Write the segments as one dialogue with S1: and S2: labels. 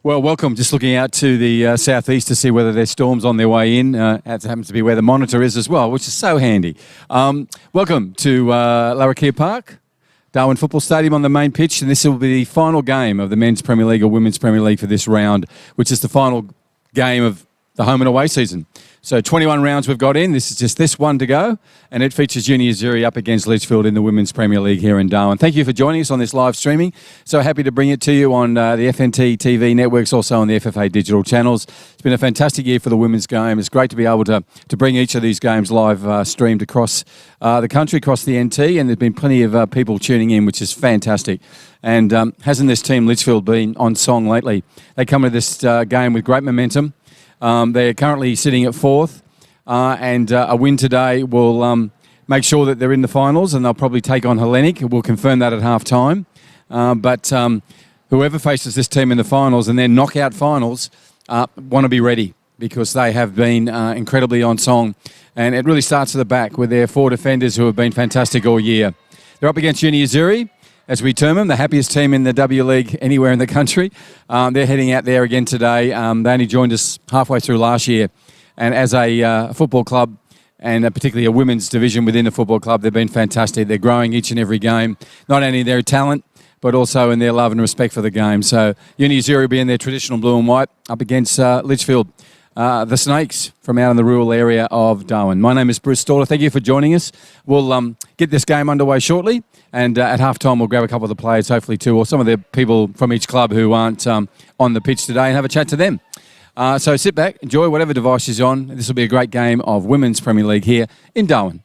S1: Well, welcome. Just looking out to the southeast to see whether there's storms on their way in. It happens to be where the monitor is as well, which is so handy. Welcome to Larrakia Park, Darwin Football Stadium on the main pitch, and this will be the final game of the Men's Premier League or Women's Premier League for this round, which is the final game of the home and away season. So 21 rounds we've got in. This is just this one to go, and it features Azzurri up against Litchfield in the Women's Premier League here in Darwin. Thank you for joining us on this live streaming. So happy to bring it to you on the FNT TV networks, also on the FFA digital channels. It's been a fantastic year for the women's game. It's great to be able to bring each of these games live streamed across the country, across the NT, and there's been plenty of people tuning in, which is fantastic. And hasn't this team, Litchfield, been on song lately? They come into this game with great momentum. They're currently sitting at fourth, and a win today will make sure that they're in the finals, and they'll probably take on Hellenic. We'll confirm that at half-time. But whoever faces this team in the finals and their knockout finals want to be ready, because they have been incredibly on song. And it really starts at the back with their four defenders who have been fantastic all year. They're up against Azzurri, as we term them, the happiest team in the W League anywhere in the country. They're heading out there again today. They only joined us halfway through last year. And as a football club, and particularly a women's division within the football club, they've been fantastic. They're growing each and every game, not only in their talent, but also in their love and respect for the game. So Azzurri will be in their traditional blue and white up against Litchfield, the Snakes from out in the rural area of Darwin. My name is Bruce Staller. Thank you for joining us. We'll get this game underway shortly. And at halftime, we'll grab a couple of the players, hopefully too, or some of the people from each club who aren't on the pitch today, and have a chat to them. So sit back, enjoy whatever device is on. This will be a great game of Women's Premier League here in Darwin.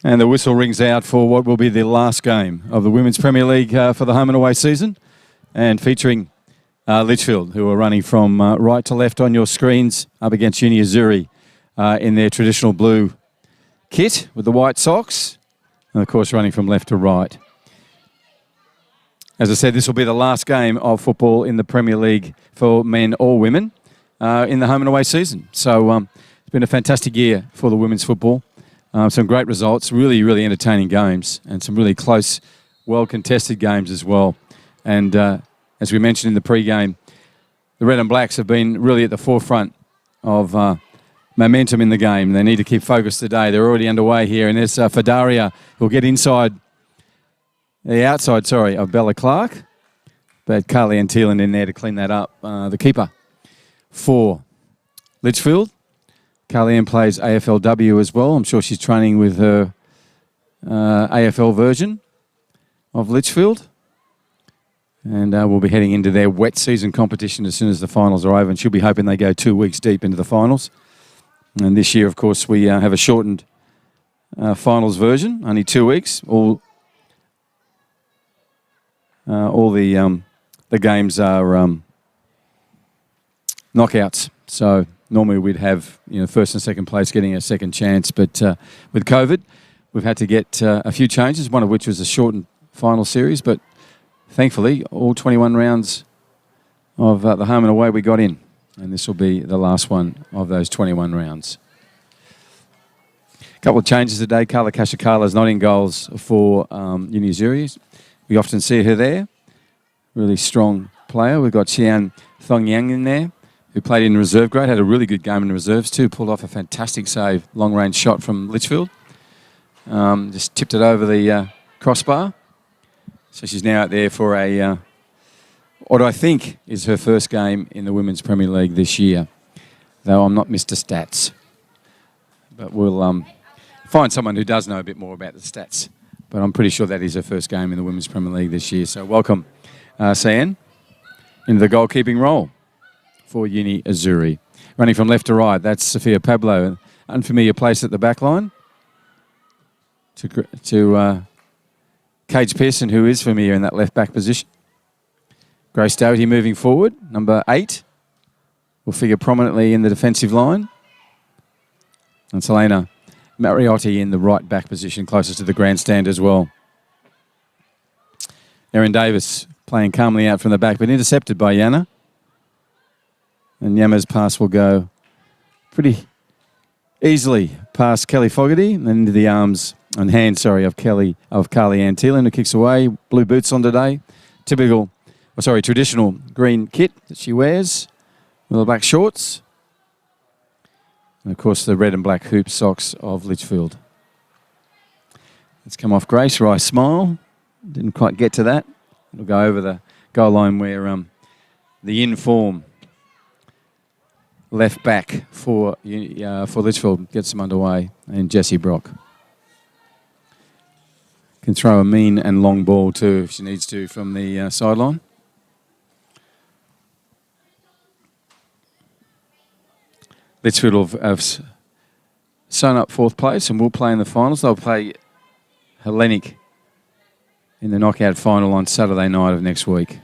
S1: And the whistle rings out for what will be the last game of the Women's Premier League for the home and away season, and featuring Litchfield, who are running from right to left on your screens, up against Azzurri in their traditional blue kit with the white socks, and of course running from left to right. As I said, this will be the last game of football in the Premier League for men or women in the home and away season. So it's been a fantastic year for the women's football. Some great results, really, really entertaining games, and some really close, well-contested games as well. And as we mentioned in the pre-game, the Red and Blacks have been really at the forefront of momentum in the game. They need to keep focused today. They're already underway here, and there's Fadaria who'll get outside of Bella Clark. But Carly Ann Thielen in there to clean that up. The keeper for Litchfield. Carly Ann plays AFLW as well. I'm sure she's training with her AFL version of Litchfield. And we'll be heading into their wet season competition as soon as the finals are over. And she'll be hoping they go 2 weeks deep into the finals. And this year, of course, we have a shortened finals version, only 2 weeks. All the games are knockouts. So normally we'd have first and second place getting a second chance, but with COVID, we've had to get a few changes. One of which was a shortened final series, but thankfully all 21 rounds of the home and away we got in, and this will be the last one of those 21 rounds. A couple of changes today. Carla Kashikala is not in goals for Uni Azzurri. We often see her there. Really strong player. We've got Xian Thongyang in there, who played in reserve grade, had a really good game in the reserves too, pulled off a fantastic save, long-range shot from Litchfield. Just tipped it over the crossbar. So she's now out there for what I think is her first game in the Women's Premier League this year, though I'm not Mr. Stats. But we'll find someone who does know a bit more about the stats. But I'm pretty sure that is her first game in the Women's Premier League this year. So welcome, Sian, into the goalkeeping role for Uni Azzurri. Running from left to right, that's Sophia Pablo, an unfamiliar place at the back line. To Cage Pearson, who is familiar in that left back position. Grace Doherty moving forward, number 8, will figure prominently in the defensive line. And Selena Mariotti in the right back position, closest to the grandstand as well. Erin Davis playing calmly out from the back, but intercepted by Yana. And Yama's pass will go pretty easily past Kelly Fogarty and into the arms and hands, of Carly Ann Thielen, who kicks away. Blue boots on today. Traditional green kit that she wears with the black shorts. And of course the red and black hoop socks of Litchfield. Let's come off Grace. Rice smile. Didn't quite get to that. It'll go over the goal line where the in-form left back for Litchfield gets them underway, and Jessie Brock can throw a mean and long ball too if she needs to from the sideline. Litchfield have sewn up 4th place and will play in the finals. They'll play Hellenic in the knockout final on Saturday night of next week.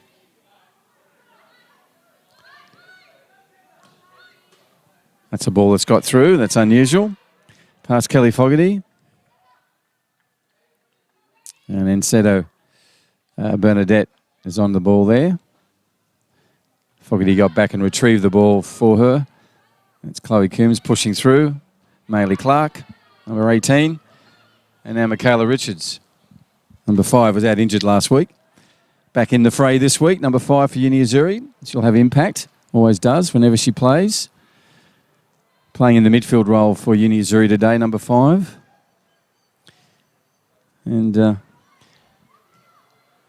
S1: That's a ball that's got through. That's unusual. Past Kelly Fogarty. And Encedo Bernadette is on the ball there. Fogarty got back and retrieved the ball for her. It's Chloe Coombs pushing through. Maylee Clark, number 18. And now Michaela Richards. Number 5 was out injured last week. Back in the fray this week. Number 5 for Uni Azzurri. She'll have impact. Always does whenever she plays. Playing in the midfield role for Uni Azzurri today, number 5. And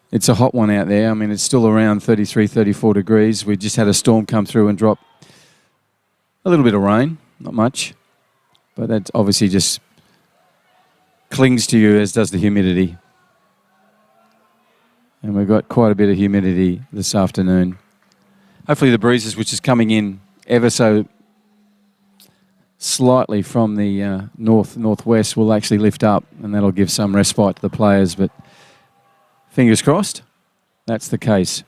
S1: it's a hot one out there. I mean, it's still around 33, 34 degrees. We just had a storm come through and drop a little bit of rain, not much. But that obviously just clings to you, as does the humidity. And we've got quite a bit of humidity this afternoon. Hopefully the breezes, which is coming in ever so slightly from the northwest, will actually lift up, and that'll give some respite to the players. But fingers crossed, that's the case.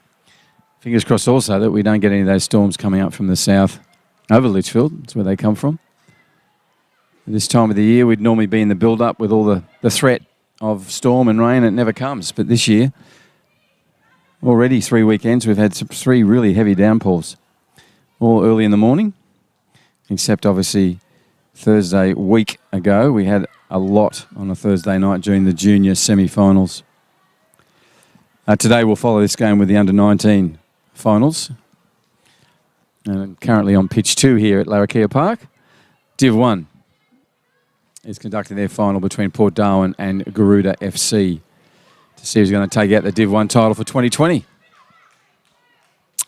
S1: Fingers crossed also that we don't get any of those storms coming up from the south over Litchfield. That's where they come from. This time of the year, we'd normally be in the build-up with all the threat of storm and rain. It never comes. But this year, already 3 weekends, we've had 3 really heavy downpours, all early in the morning, except obviously Thursday week ago. We had a lot on a Thursday night during the junior semi-finals. Today we'll follow this game with the under-19 finals. And currently on pitch 2 here at Larrakia Park. Div 1 is conducting their final between Port Darwin and Garuda FC to see who's going to take out the Div 1 title for 2020.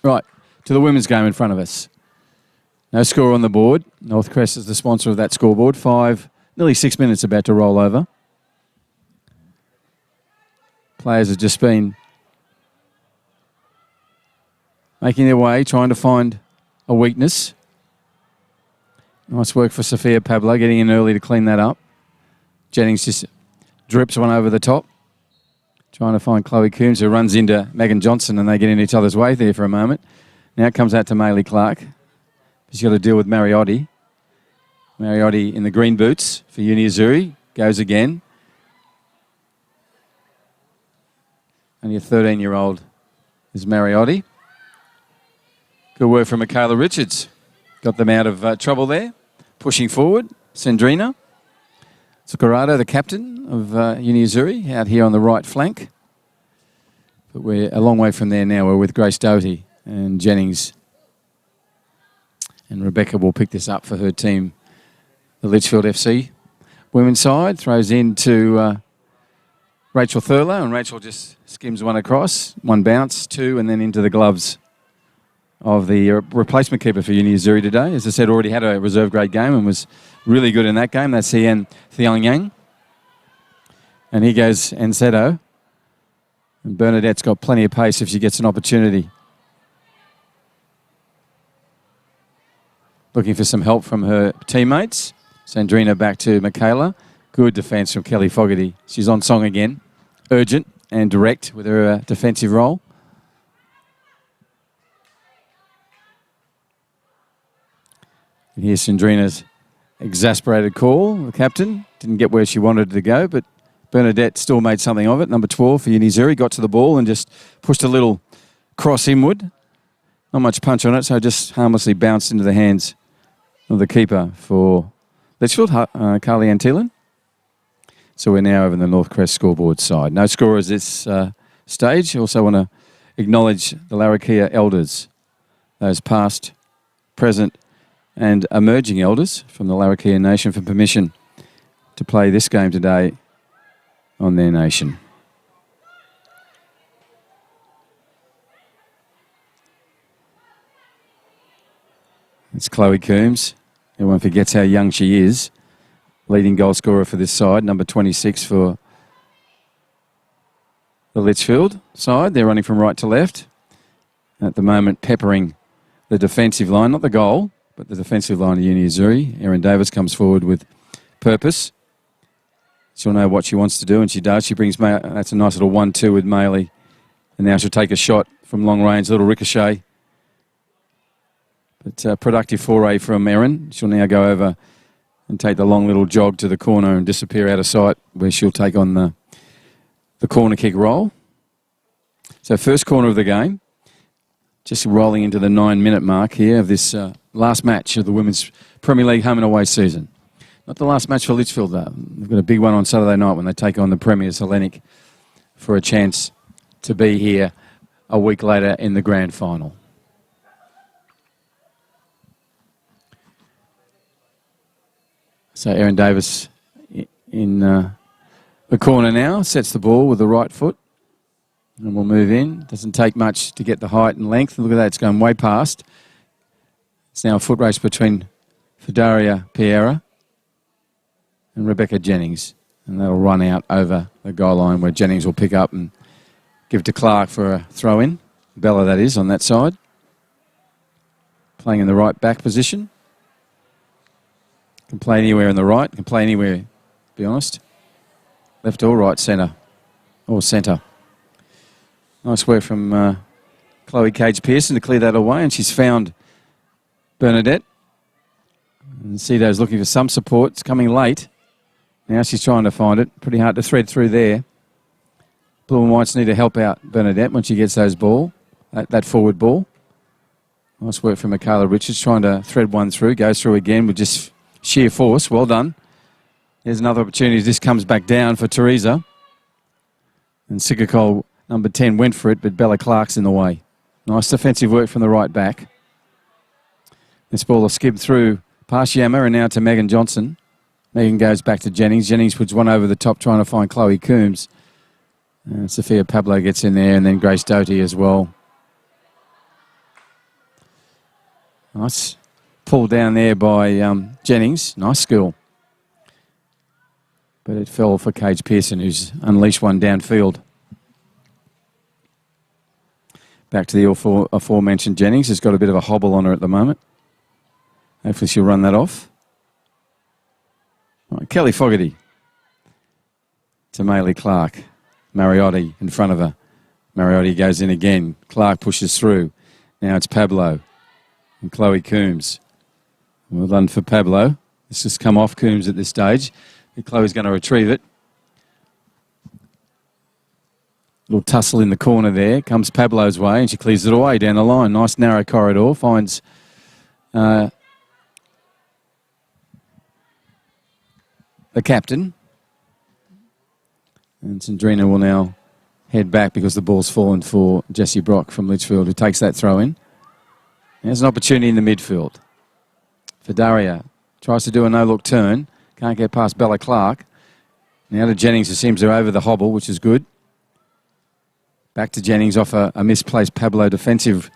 S1: Right, to the women's game in front of us. No score on the board. North Crest is the sponsor of that scoreboard. Nearly 6 minutes about to roll over. Players have just been making their way, trying to find a weakness. Nice work for Sophia Pablo, getting in early to clean that up. Jennings just drips one over the top, trying to find Chloe Coombs, who runs into Megan Johnson, and they get in each other's way there for a moment. Now it comes out to Maylee Clark. She's got to deal with Mariotti. Mariotti in the green boots for Uni Azzurri. Goes again. Only a 13-year-old is Mariotti. Good work from Michaela Richards. Got them out of trouble there. Pushing forward, Sandrina. Zuccarado, the captain of Uni Azzurri, out here on the right flank. But we're a long way from there now. We're with Grace Doty and Jennings. And Rebecca will pick this up for her team, the Litchfield FC. Women's side throws into Rachel Thurlow, and Rachel just skims one across. One bounce, two, and then into the gloves of the replacement keeper for Uni Azzurri today. As I said, already had a reserve grade game and was really good in that game. That's Ian Thiang Yang. And here goes Anseto. And Bernadette's got plenty of pace if she gets an opportunity. Looking for some help from her teammates. Sandrina back to Michaela. Good defence from Kelly Fogarty. She's on song again. Urgent and direct with her defensive role. And here's Sandrina's exasperated call. The captain didn't get where she wanted to go, but Bernadette still made something of it. Number 12 for Uni Azzurri got to the ball and just pushed a little cross inward. Not much punch on it, so just harmlessly bounced into the hands of the keeper for Litchfield, Carly Antillan. So we're now over in the North Crest scoreboard side. No scorers this stage. Also want to acknowledge the Larrakia elders, those past, present and emerging elders from the Larrakia Nation, for permission to play this game today on their nation. It's Chloe Coombs. Everyone forgets how young she is. Leading goal scorer for this side, number 26 for the Litchfield side. They're running from right to left. At the moment, peppering the defensive line, not the goal, but the defensive line of Uni Azzurri. Erin Davis comes forward with purpose. She'll know what she wants to do, and she does. She brings, that's a nice little 1-2 with Maylee. And now she'll take a shot from long range, a little ricochet. But productive foray from Erin. She'll now go over and take the long little jog to the corner and disappear out of sight, where she'll take on the corner kick roll. So first corner of the game. Just rolling into the 9-minute mark here of this last match of the Women's Premier League home and away season. Not the last match for Litchfield, though. They've got a big one on Saturday night when they take on the Premiers Hellenic for a chance to be here a week later in the grand final. So Erin Davis in the corner now, sets the ball with the right foot. And we'll move in. Doesn't take much to get the height and length. Look at that, it's going way past. It's now a foot race between Fidaria Piera and Rebecca Jennings. And that'll run out over the goal line, where Jennings will pick up and give to Clark for a throw-in. Bella, that is, on that side. Playing in the right back position. Can play anywhere in the right. Can play anywhere, to be honest. Left or right centre. Or centre. Nice work from Chloe Cage-Pearson to clear that away, and she's found Bernadette. And Cito's looking for some support. It's coming late. Now she's trying to find it. Pretty hard to thread through there. Blue and Whites need to help out Bernadette when she gets those ball, that forward ball. Nice work from Michaela Richards, trying to thread one through. Goes through again with just sheer force. Well done. Here's another opportunity. This comes back down for Teresa. And Sigurkol, number 10, went for it, but Bella Clark's in the way. Nice defensive work from the right back. This ball will skip through past Yammer and now to Megan Johnson. Megan goes back to Jennings. Jennings puts one over the top trying to find Chloe Coombs. Sophia Pablo gets in there, and then Grace Doty as well. Nice pull down there by Jennings. Nice skill. But it fell for Cage Pearson, who's unleashed one downfield. Back to the aforementioned Jennings. Has got a bit of a hobble on her at the moment. Hopefully she'll run that off. Right, Kelly Fogarty to Maylee Clark. Mariotti in front of her. Mariotti goes in again. Clark pushes through. Now it's Pablo and Chloe Coombs. Well done for Pablo. It's just come off Coombs at this stage. Chloe's going to retrieve it. Little tussle in the corner there. Comes Pablo's way and she clears it away down the line. Nice narrow corridor. Finds the captain. And Sandrina will now head back because the ball's fallen for Jessie Brock from Litchfield, who takes that throw in. There's an opportunity in the midfield. For Daria. Tries to do a no-look turn. Can't get past Bella Clark. Now to Jennings, who seems to over the hobble, which is good. Back to Jennings off a misplaced Pablo defensive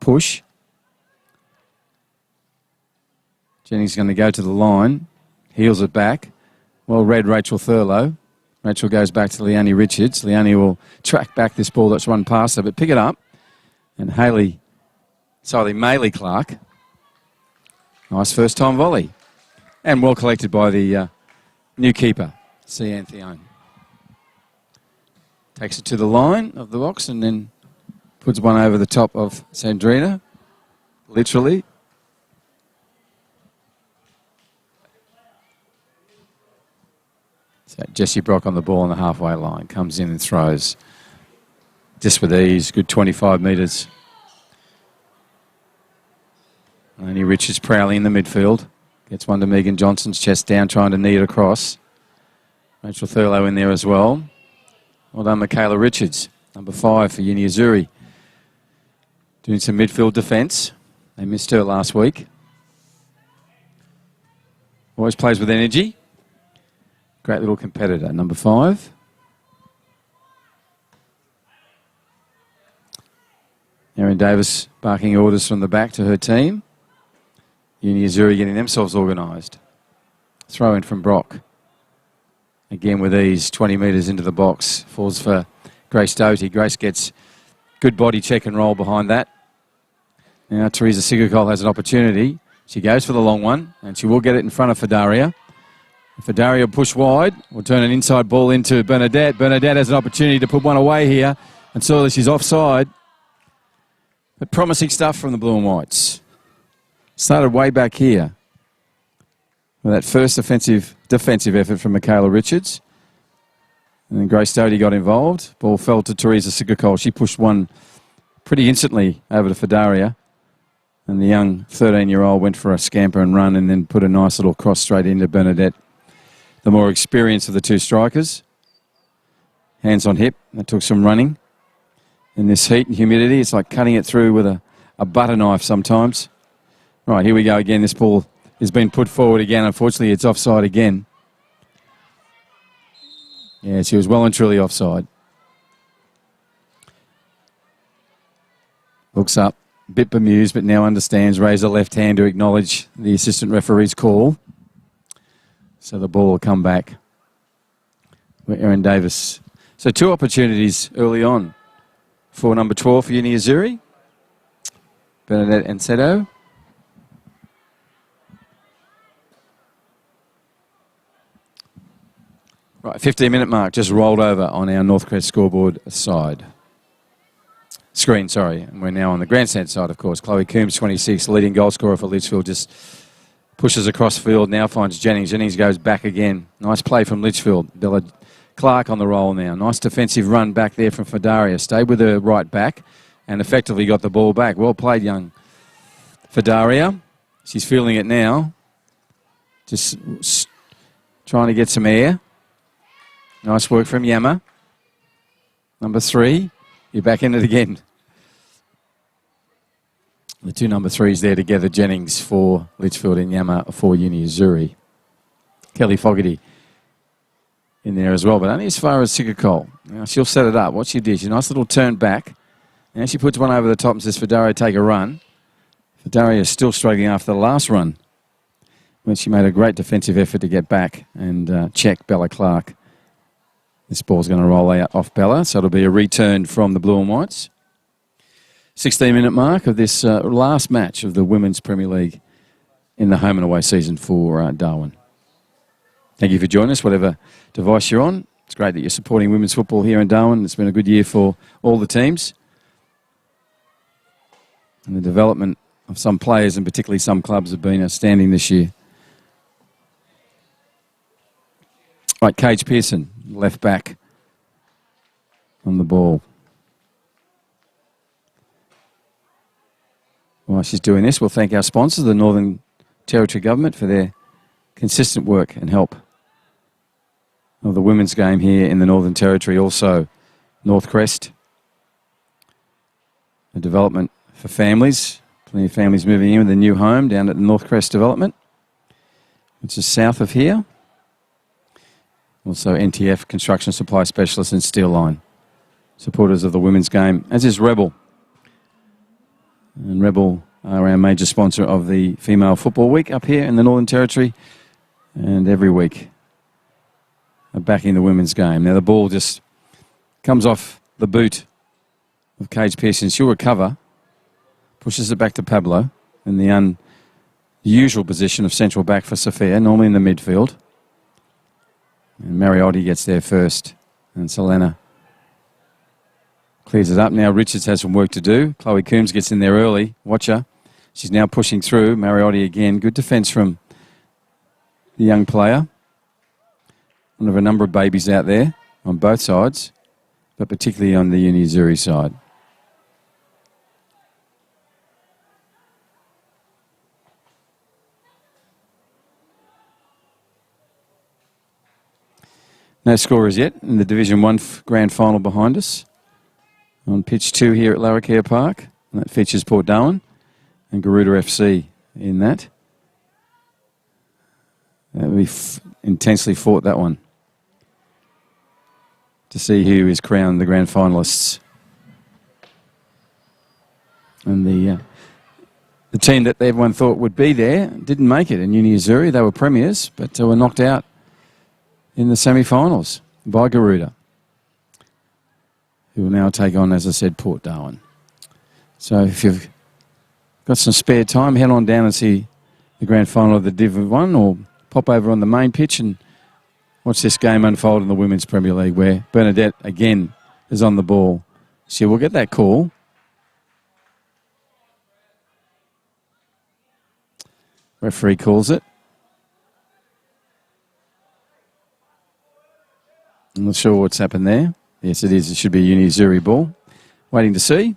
S1: push. Jennings is going to go to the line. Heels it back. Well read, Rachel Thurlow. Rachel goes back to Leonie Richards. Leonie will track back this ball that's run past her, but pick it up. And Maylee Clark. Nice first-time volley. And well collected by the new keeper, Cian Theone. Takes it to the line of the box and then puts one over the top of Sandrina. Literally. So Jessie Brock on the ball on the halfway line. Comes in and throws. Just with ease. Good 25 metres. Leonie Richards proudly in the midfield. Gets one to Megan Johnson's chest down, trying to knee it across. Rachel Thurlow in there as well. Well done, Michaela Richards. Number 5 for Uni Azzurri. Doing some midfield defence. They missed her last week. Always plays with energy. Great little competitor. Number 5. Erin Davis barking orders from the back to her team. Uni Azzurri getting themselves organised. Throw in from Brock. Again with ease, 20 metres into the box. Falls for Grace Doty. Grace gets good body check and roll behind that. Now Teresa Sigurkol has an opportunity. She goes for the long one and she will get it in front of Fedaria. Fedaria will push wide. Will turn an inside ball into Bernadette. Bernadette has an opportunity to put one away here and saw that she's offside. But promising stuff from the Blue and Whites. Started way back here with that first defensive effort from Michaela Richards. And then Grace Doty got involved. Ball fell to Teresa Sigurkol. She pushed one pretty instantly over to Fedaria. And the young 13-year-old went for a scamper and run and then put a nice little cross straight into Bernadette. The more experienced of the two strikers. Hands on hip. That took some running. In this heat and humidity, it's like cutting it through with a butter knife sometimes. Right, here we go again. This ball has been put forward again. Unfortunately, it's offside again. Yeah, she was well and truly offside. Looks up, a bit bemused, but now understands. Raised her left hand to acknowledge the assistant referee's call. So the ball will come back with Erin Davis. So 2 opportunities early on for number 12 for Uni Azzurri. Bernadette Encedo. Right, 15-minute mark just rolled over on our Northcrest scoreboard screen, sorry. And we're now on the grandstand side, of course. Chloe Coombs, 26, leading goal scorer for Litchfield, just pushes across field, now finds Jennings. Jennings goes back again. Nice play from Litchfield. Bella Clark on the roll now. Nice defensive run back there from Fedaria. Stayed with her right back and effectively got the ball back. Well played, young Fedaria. She's feeling it now. Just trying to get some air. Nice work from Yama. Number 3. You're back in it again. The 2 number 3s there together. Jennings for Litchfield and Yama for Uni Azzurri. Kelly Fogarty in there as well, but only as far as Sikakol. Now she'll set it up. What she did, she nice little turn back. Now she puts one over the top and says, Fadario, take a run. Fadario is still struggling after the last run, when she made a great defensive effort to get back and check Bella Clark. This ball's going to roll out off Bella, so it'll be a return from the Blue and Whites. 16-minute mark of this last match of the Women's Premier League in the home and away season for Darwin. Thank you for joining us, whatever device you're on. It's great that you're supporting women's football here in Darwin. It's been a good year for all the teams. And the development of some players, and particularly some clubs, have been outstanding this year. Right, Cage Pearson, left back on the ball. While she's doing this, we'll thank our sponsors, the Northern Territory Government, for their consistent work and help of the women's game here in the Northern Territory. Also, North Crest, a development for families. Plenty of families moving in with a new home down at the North Crest development, which is south of here. Also, NTF, Construction Supply Specialists, and Steel Line, supporters of the women's game, as is Rebel. And Rebel are our major sponsor of the Female Football Week up here in the Northern Territory, and every week are backing the women's game. Now the ball just comes off the boot of Cage Pearson. She'll recover, pushes it back to Pablo in the unusual position of central back for Sophia, normally in the midfield. And Mariotti gets there first, and Selena clears it up. Now Richards has some work to do. Chloe Coombs gets in there early. Watch her. She's now pushing through. Mariotti again. Good defence from the young player. One of a number of babies out there on both sides, but particularly on the Uni Azzurri side. No scorers yet in the Division 1 grand final behind us. On pitch 2 here at Larrakia Park. And that features Port Darwin and Garuda FC in that. That will be intensely fought, that one, to see who is crowned the grand finalists. And the team that everyone thought would be there didn't make it in Uni Azzurri. They were premiers, but they were knocked out in the semi-finals by Garuda, who will now take on, as I said, Port Darwin. So if you've got some spare time, head on down and see the grand final of the Div 1, or pop over on the main pitch and watch this game unfold in the Women's Premier League, where Bernadette again is on the ball. She will get that call. Referee calls it. I'm not sure what's happened there. Yes, it is. It should be a Uni Azzurri ball. Waiting to see.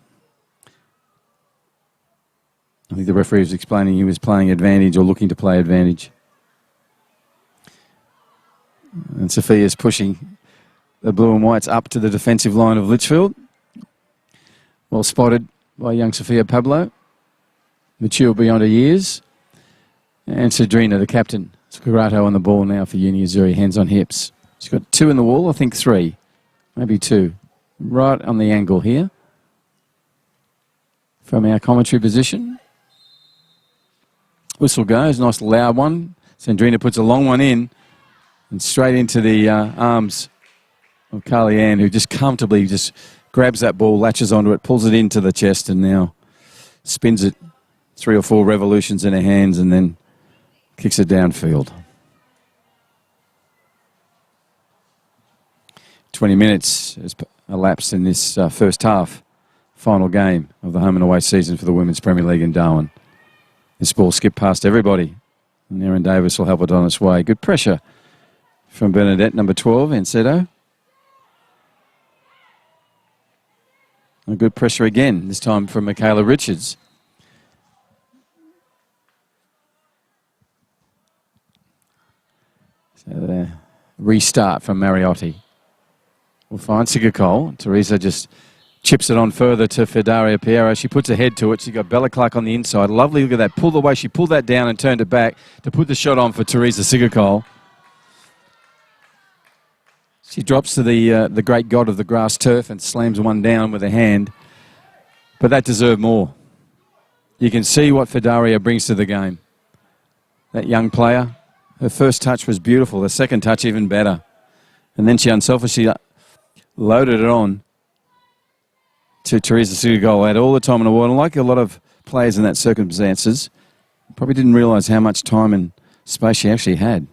S1: I think the referee was explaining he was playing advantage or looking to play advantage. And Sophia's pushing the Blue and Whites up to the defensive line of Litchfield. Well spotted by young Sophia Pablo. Mature beyond her years. And Cedrina, the captain. Scarato on the ball now for Uni Azzurri, hands on hips. She's got 2 in the wall, I think 3. Maybe 2. Right on the angle here from our commentary position. Whistle goes, nice loud one. Sandrina puts a long one in and straight into the arms of Carly Ann, who just comfortably just grabs that ball, latches onto it, pulls it into the chest, and now spins it 3 or 4 revolutions in her hands and then kicks it downfield. 20 minutes has elapsed in this first half, final game of the home and away season for the Women's Premier League in Darwin. This ball skipped past everybody, and Erin Davis will help it on its way. Good pressure from Bernadette, number 12, Ancedo. And good pressure again, this time from Michaela Richards. So restart from Mariotti. We'll find Sigurkol. Teresa just chips it on further to Fedaria Piero. She puts her head to it. She got Bella Clark on the inside. Lovely, look at that. Pull the way she pulled that down and turned it back to put the shot on for Teresa Sigurkol. She drops to the great god of the grass turf and slams one down with a hand. But that deserved more. You can see what Fedaria brings to the game. That young player, her first touch was beautiful. The second touch even better. And then she unselfishly loaded it on to Teresa Sigurkol. Had all the time in the world. And like a lot of players in that circumstances, probably didn't realise how much time and space she actually had.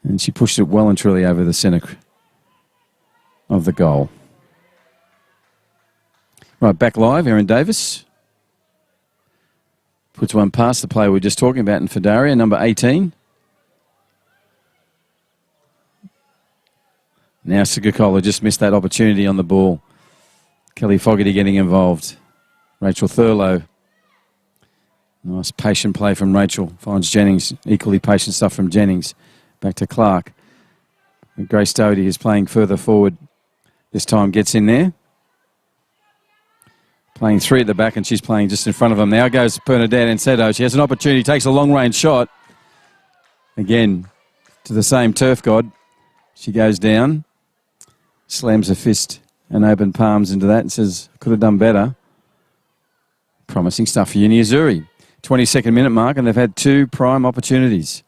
S1: And she pushed it well and truly over the centre of the goal. Right, back live, Erin Davis. Puts one past the player we were just talking about in Fedaria, number 18. Now Sigurkol just missed that opportunity on the ball. Kelly Fogarty getting involved. Rachel Thurlow. Nice patient play from Rachel. Finds Jennings. Equally patient stuff from Jennings. Back to Clark. And Grace Doty is playing further forward. This time gets in there. Playing three at the back, and she's playing just in front of them. Now goes Bernadette Encedo. She has an opportunity, takes a long-range shot. Again, to the same turf god. She goes down, slams her fist and open palms into that and says, could have done better. Promising stuff for Uni Azzurri. 22nd minute mark, and they've had two prime opportunities.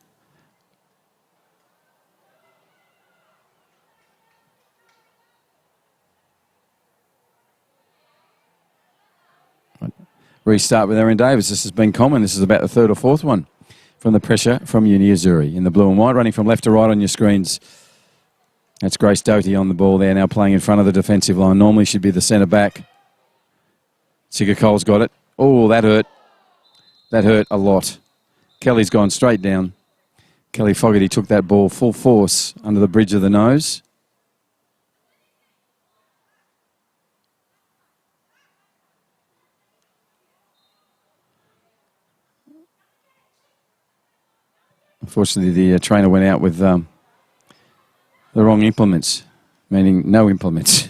S1: Restart with Erin Davis. This has been common. This is about the third or fourth one from the pressure from Uni Azzurri. In the blue and white, running from left to right on your screens. That's Grace Doty on the ball there, now playing in front of the defensive line. Normally should be the centre back. Sigurkol's got it. Oh, that hurt. That hurt a lot. Kelly's gone straight down. Kelly Fogarty took that ball full force under the bridge of the nose. Unfortunately, the trainer went out with the wrong implements, meaning no implements.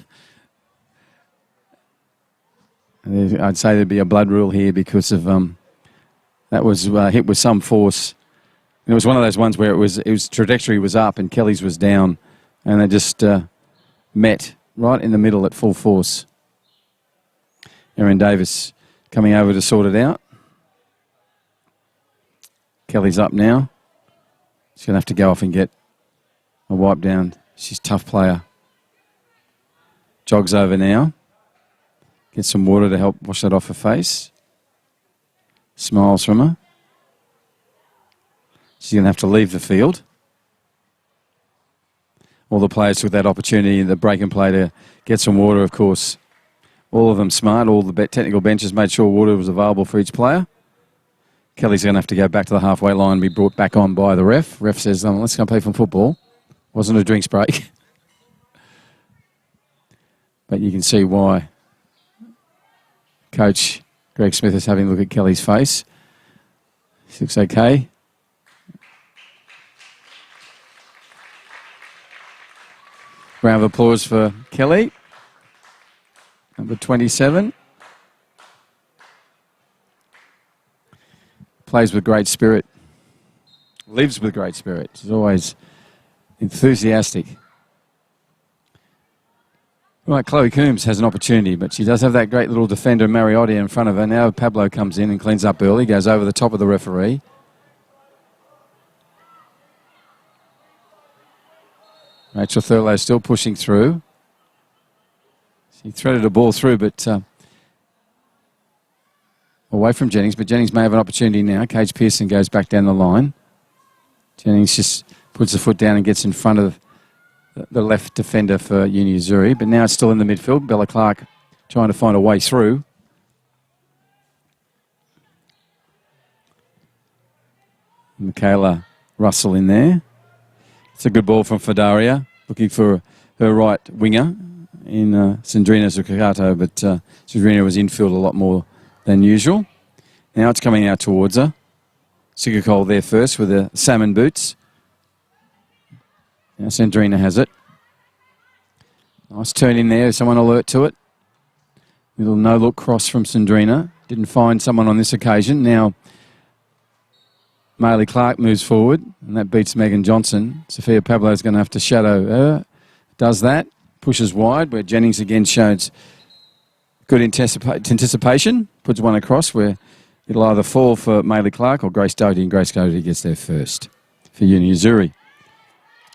S1: I'd say there'd be a blood rule here because of that was hit with some force. And it was one of those ones where it was trajectory was up and Kelly's was down, and they just met right in the middle at full force. Erin Davis coming over to sort it out. Kelly's up now. She's going to have to go off and get a wipe down. She's a tough player. Jogs over now. Get some water to help wash that off her face. Smiles from her. She's going to have to leave the field. All the players took that opportunity in the break and play to get some water, of course. All of them smart. All the technical benches made sure water was available for each player. Kelly's going to have to go back to the halfway line and be brought back on by the ref. Ref says, let's go play some football. Wasn't a drinks break. But you can see why Coach Greg Smith is having a look at Kelly's face. She looks okay. Round of applause for Kelly, number 27. Plays with great spirit, lives with great spirit. She's always enthusiastic. Right, Chloe Coombs has an opportunity, but she does have that great little defender, Mariotti, in front of her. Now Pablo comes in and cleans up early, goes over the top of the referee. Rachel Thurlow still pushing through. She threaded a ball through, but away from Jennings, but Jennings may have an opportunity now. Cage Pearson goes back down the line. Jennings just puts the foot down and gets in front of the left defender for Uni Azzurri, but now it's still in the midfield. Bella Clark trying to find a way through. Michaela Russell in there. It's a good ball from Fedaria, looking for her right winger in Sandrina Zuccato, but Sandrina was infield a lot more than usual. Now it's coming out towards her. Sigurkol there first with the salmon boots. Now Sandrina has it. Nice turn in there. Someone alert to it. Little no-look cross from Sandrina. Didn't find someone on this occasion. Now Maylee Clark moves forward, and that beats Megan Johnson. Sophia Pablo's going to have to shadow her. Does that. Pushes wide, where Jennings again shows good anticipation. Puts one across where it'll either fall for Maylee Clark or Grace Doty, and Grace Doty gets there first for Uni Azzurri.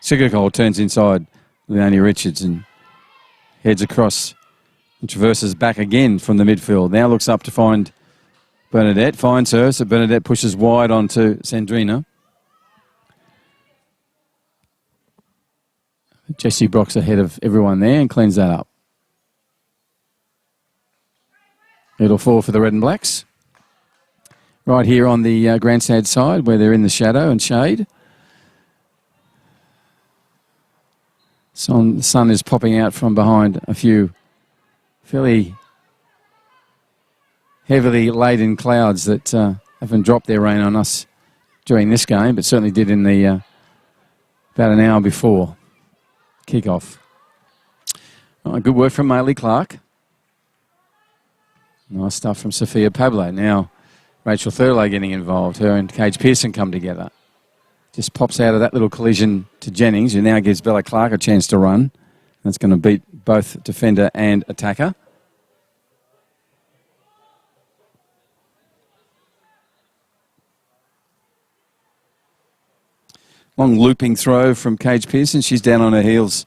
S1: Sigurcole turns inside Leonie Richards and heads across and traverses back again from the midfield. Now looks up to find Bernadette, finds her, so Bernadette pushes wide onto Sandrina. Jessie Brock's ahead of everyone there and cleans that up. It'll fall for the Red and Blacks. Right here on the grandstand side where they're in the shadow and shade. So the sun is popping out from behind a few fairly heavily laden clouds that haven't dropped their rain on us during this game, but certainly did in the about an hour before kick-off. Good work from Maylee Clark. Nice stuff from Sophia Pablo. Now Rachel Thurlow getting involved. Her and Cage Pearson come together. Just pops out of that little collision to Jennings, who now gives Bella Clark a chance to run. That's going to beat both defender and attacker. Long looping throw from Cage Pearson. She's down on her heels,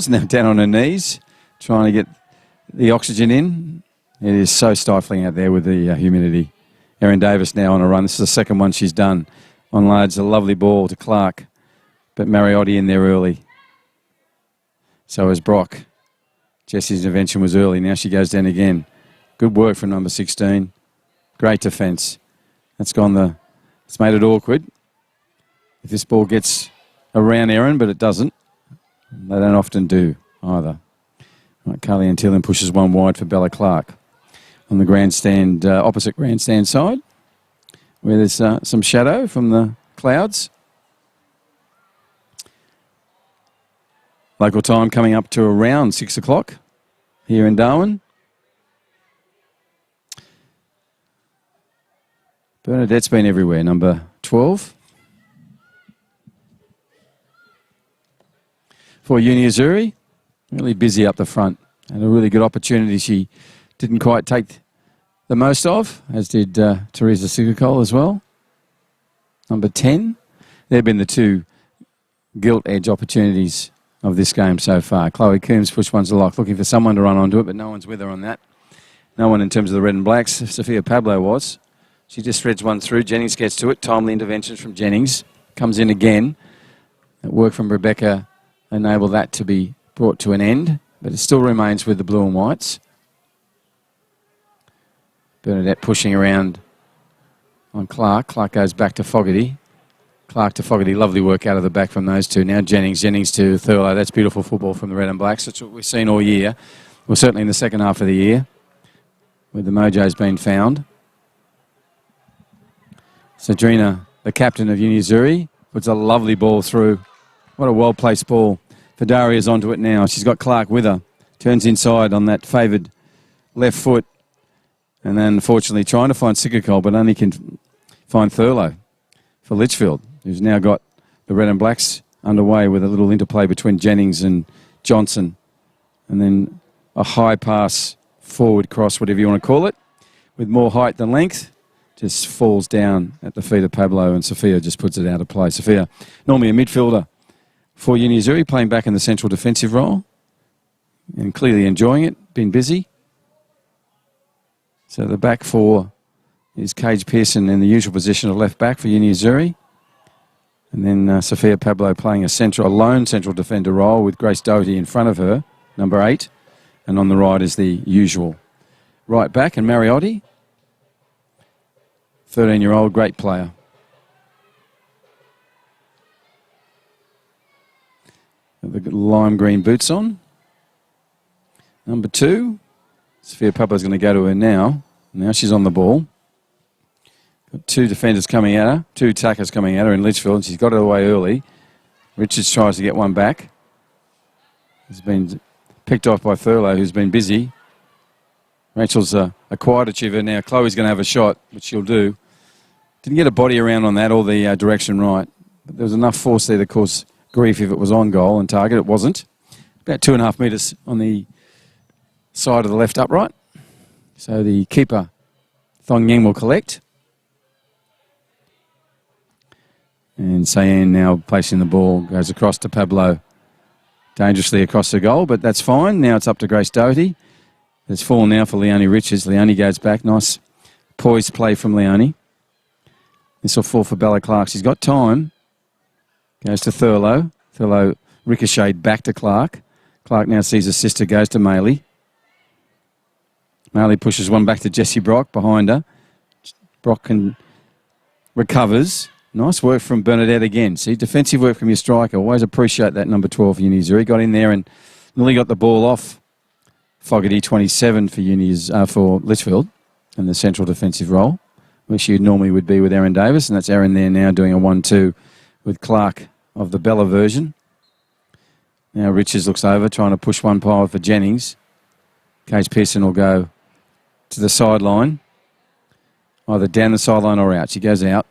S1: now down on her knees, trying to get the oxygen in. It is so stifling out there with the humidity. Erin Davis now on a run. This is the second one she's done. Unloads a lovely ball to Clark, but Mariotti in there early. So is Brock. Jessie's intervention was early. Now she goes down again. Good work from number 16. Great defence. It's made it awkward. If this ball gets around Erin, but it doesn't. They don't often do either. Right, Carly Antillin pushes one wide for Bella Clark on the grandstand, opposite grandstand side, where there's some shadow from the clouds. Local time coming up to around 6 o'clock here in Darwin. Bernadette's been everywhere, number 12. For Uni Azzurri, really busy up the front. And a really good opportunity she didn't quite take the most of, as did Teresa Sigurcole as well. Number 10. They've been the two gilt-edge opportunities of this game so far. Chloe Coombs pushed one to lock, looking for someone to run onto it, but no one's with her on that. No one in terms of the Red and Blacks. Sophia Pablo was. She just threads one through. Jennings gets to it. Timely interventions from Jennings. Comes in again. That work from Rebecca enabled that to be brought to an end, but it still remains with the blue and whites. Bernadette pushing around on Clark. Clark goes back to Fogarty. Clark to Fogarty. Lovely work out of the back from those two. Now Jennings to Thurlow. That's beautiful football from the Red and Blacks. That's what we've seen all year. Well, certainly in the second half of the year, where the mojo's been found. Sandrina, the captain of Uni Azzurri, puts a lovely ball through. What a well-placed ball. Fidaria's onto it now. She's got Clark with her. Turns inside on that favoured left foot. And then, unfortunately, trying to find Sigurcole, but only can find Thurlow for Litchfield, who's now got the Red and Blacks underway with a little interplay between Jennings and Johnson. And then a high pass, forward cross, whatever you want to call it, with more height than length. Just falls down at the feet of Pablo, and Sophia just puts it out of play. Sophia, normally a midfielder for Uni Azzurri, playing back in the central defensive role and clearly enjoying it, been busy. So the back four is Cage Pearson in the usual position of left back for Uni Azzurri. And then Sophia Pablo playing a lone central defender role with Grace Doty in front of her, number 8. And on the right is the usual right back, and Mariotti, 13-year-old, great player. The lime green boots on. Number 2. Sophia Pablo's going to go to her now. Now she's on the ball. Got two defenders coming at her, two attackers coming at her in Litchfield, and she's got it away early. Richards tries to get one back. He's been picked off by Thurlow, who's been busy. Rachel's a quiet achiever now. Chloe's going to have a shot, which she'll do. Didn't get a body around on that or the direction right. But there was enough force there to cause grief if it was on goal and target. It wasn't. About 2.5 metres on the side of the left upright. So the keeper, Thong Yang, will collect. And Sayan now placing the ball, goes across to Pablo. Dangerously across the goal, but that's fine. Now it's up to Grace Doherty. It's fallen now for Leonie Richards. Leonie goes back. Nice poised play from Leonie. This will fall for Bella Clark. She's got time. Goes to Thurlow. Thurlow ricocheted back to Clark. Clark now sees her sister, goes to Maley. Maley pushes one back to Jessie Brock behind her. Brock recovers. Nice work from Bernadette again. See, defensive work from your striker. Always appreciate that, number 12 for Azzurri. Got in there and nearly got the ball off Fogarty, 27 for Litchfield in the central defensive role, where she normally would be with Erin Davis. And that's Erin there now doing a 1-2 with Clark of the Bella version. Now Richards looks over, trying to push one pile for Jennings. Case Pearson will go to the sideline, either down the sideline or out. She goes out.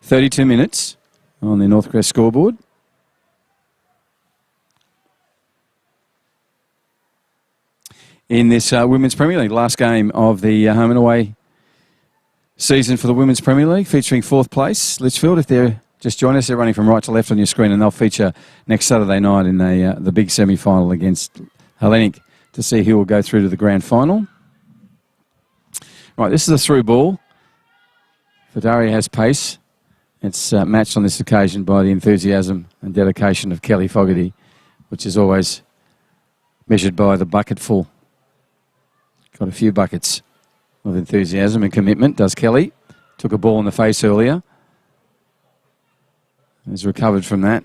S1: 32 minutes on the Northcrest scoreboard. In this Women's Premier League, last game of the home and away season for the Women's Premier League, featuring fourth place, Litchfield. If they're just join us, they're running from right to left on your screen, and they'll feature next Saturday night in the big semi-final against Hellenic to see who will go through to the grand final. Right, this is a through ball. Fadaria has pace. It's matched on this occasion by the enthusiasm and dedication of Kelly Fogarty, which is always measured by the bucketful. Got a few buckets of enthusiasm and commitment, does Kelly. Took a ball in the face earlier. Has recovered from that.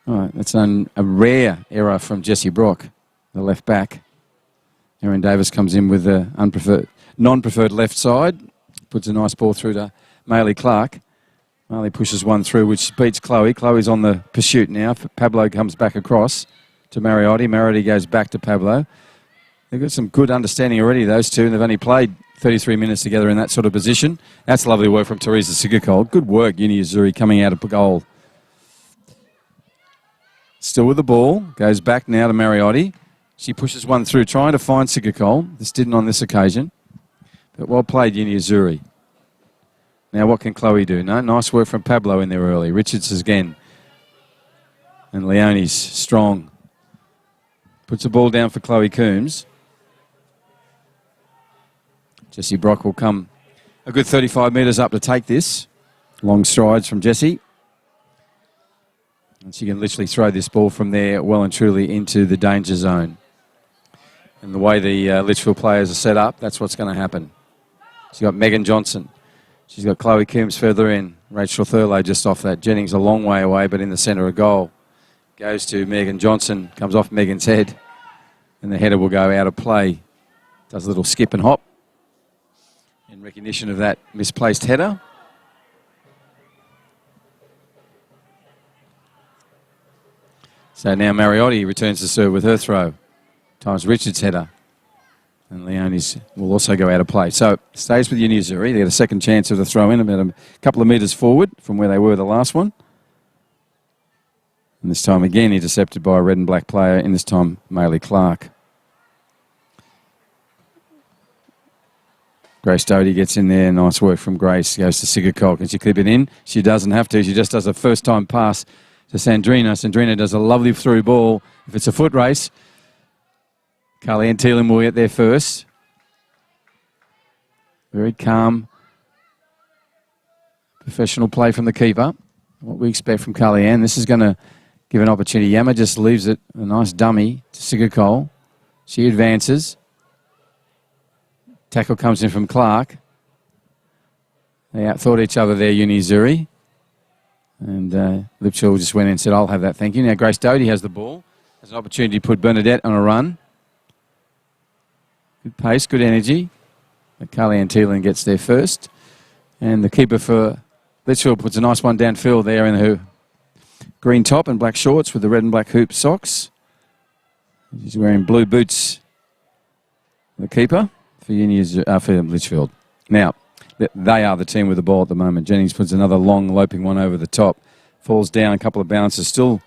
S1: All right, that's a rare error from Jessie Brock, the left back. Erin Davis comes in with the non-preferred left side. Puts a nice ball through to Maley Clark. Maley pushes one through, which beats Chloe. Chloe's on the pursuit now. Pablo comes back across to Mariotti. Mariotti goes back to Pablo. They've got some good understanding already, those two, and they've only played 33 minutes together in that sort of position. That's lovely work from Teresa Sigurkold. Good work, Azzurri, coming out of goal. Still with the ball. Goes back now to Mariotti. She pushes one through, trying to find Sigurkold. This didn't on this occasion. But well played, Azzurri. Now what can Chloe do? No, nice work from Pablo in there early. Richards again. And Leonie's strong. Puts the ball down for Chloe Coombs. Jessie Brock will come a good 35 metres up to take this. Long strides from Jessie. And she can literally throw this ball from there well and truly into the danger zone. And the way the Litchfield players are set up, that's what's going to happen. She's got Megan Johnson. She's got Chloe Coombs further in. Rachel Thurlow just off that. Jennings a long way away, but in the centre of goal. Goes to Megan Johnson. Comes off Megan's head. And the header will go out of play. Does a little skip and hop in recognition of that misplaced header. So now Mariotti returns to serve with her throw. Times Richards' header. And Leonie's will also go out of play. So stays with Azzurri. They get a second chance of the throw in, about a couple of metres forward from where they were the last one. And this time again intercepted by a red and black player, and this time Maley Clark. Grace Doty gets in there. Nice work from Grace. Goes to Sigurkold. Can she clip it in? She doesn't have to. She just does a first-time pass to Sandrina. Sandrina does a lovely through ball. If it's a foot race, Carly-Ann Thielen will get there first. Very calm, professional play from the keeper. What we expect from Carly-Ann. This is going to give an opportunity. Yama just leaves it. A nice dummy to Sigurkold. She advances. Tackle comes in from Clark. They outthought each other there, Azzurri. And Litchfield just went in and said, I'll have that, thank you. Now Grace Doty has the ball. Has an opportunity to put Bernadette on a run. Good pace, good energy. Carly Antilin gets there first. And the keeper for Litchfield puts a nice one downfield there in her green top and black shorts with the red and black hoop socks. She's wearing blue boots. The keeper for Litchfield. Now, they are the team with the ball at the moment. Jennings puts another long loping one over the top. Falls down, a couple of bounces still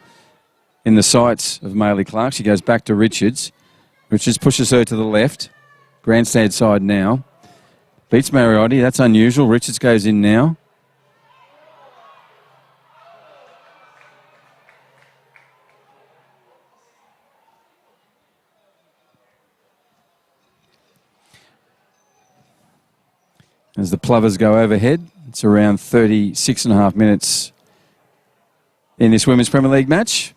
S1: in the sights of Maylee Clark. She goes back to Richards. Richards pushes her to the left. Grandstand side now. Beats Mariotti. That's unusual. Richards goes in now. As the Plovers go overhead, it's around 36.5 minutes in this Women's Premier League match.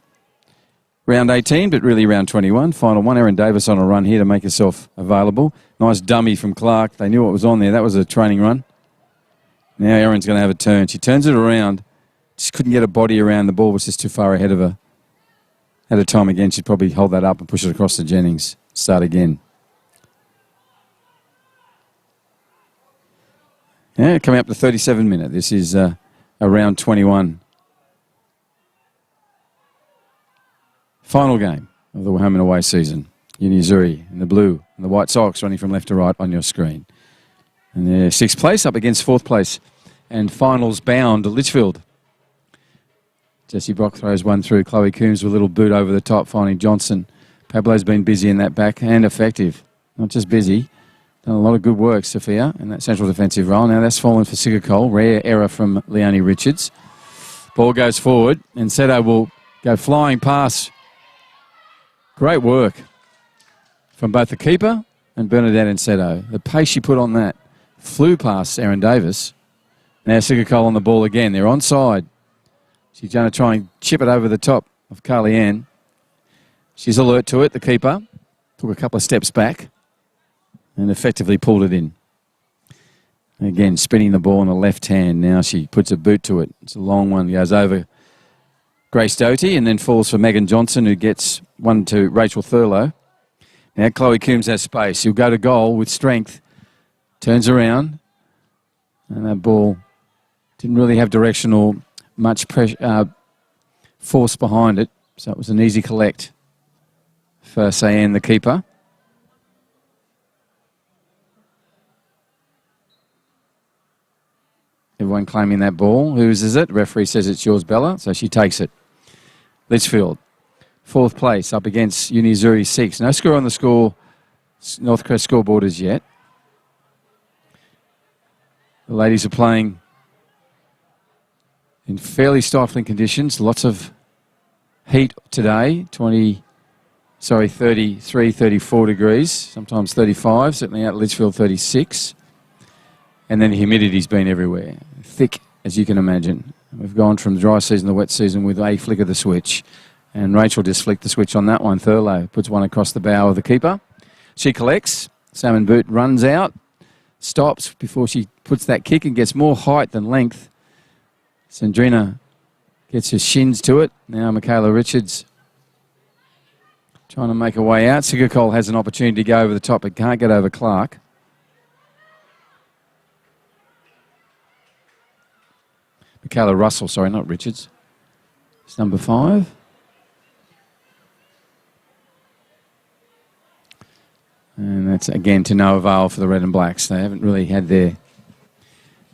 S1: Round 18, but really round 21. Final one. Erin Davis on a run here to make herself available. Nice dummy from Clark. They knew what was on there. That was a training run. Now Erin's going to have a turn. She turns it around. Just couldn't get a body around. The ball was just too far ahead of her. At a time again, she'd probably hold that up and push it across to Jennings. Start again. Yeah, coming up to 37 minutes. This is around 21. Final game of the home and away season. Azzurri in the blue and the white socks running from left to right on your screen. And they're 6th place up against 4th place. And finals bound to Litchfield. Jessie Brock throws one through. Chloe Coombs with a little boot over the top, finding Johnson. Pablo's been busy in that back and effective. Not just busy. Done a lot of good work, Sophia, in that central defensive role. Now that's fallen for Sigurcole. Rare error from Leonie Richards. Ball goes forward, and Seto will go flying past. Great work from both the keeper and Bernadette and Seto. The pace she put on that flew past Erin Davis. Now Sigurcole on the ball again. They're onside. She's going to try and chip it over the top of Carly Ann. She's alert to it, the keeper. Took a couple of steps back and effectively pulled it in. Again, spinning the ball in the left hand. Now she puts a boot to it. It's a long one. Goes over Grace Doty and then falls for Megan Johnson, who gets one to Rachel Thurlow. Now Chloe Coombs has space. She'll go to goal with strength. Turns around. And that ball didn't really have directional, much pressure, force behind it. So it was an easy collect for Sayan, the keeper. Everyone claiming that ball. Whose is it? The referee says it's yours, Bella, so she takes it. Litchfield, 4th place, up against Azzurri 6. No score on the North Crest scoreboard as yet. The ladies are playing in fairly stifling conditions. Lots of heat today. 33, 34 degrees, sometimes 35, certainly out at Litchfield 36. And then the humidity's been everywhere. Thick, as you can imagine. We've gone from the dry season to the wet season with a flick of the switch. And Rachel just flicked the switch on that one. Thurlow puts one across the bow of the keeper. She collects. Salmon Boot runs out. Stops before she puts that kick and gets more height than length. Sandrina gets her shins to it. Now Michaela Richards trying to make her way out. Sigurcole has an opportunity to go over the top but can't get over Clark. Michaela Russell, sorry, not Richards. It's number 5. And that's, again, to no avail for the Red and Blacks. They haven't really had their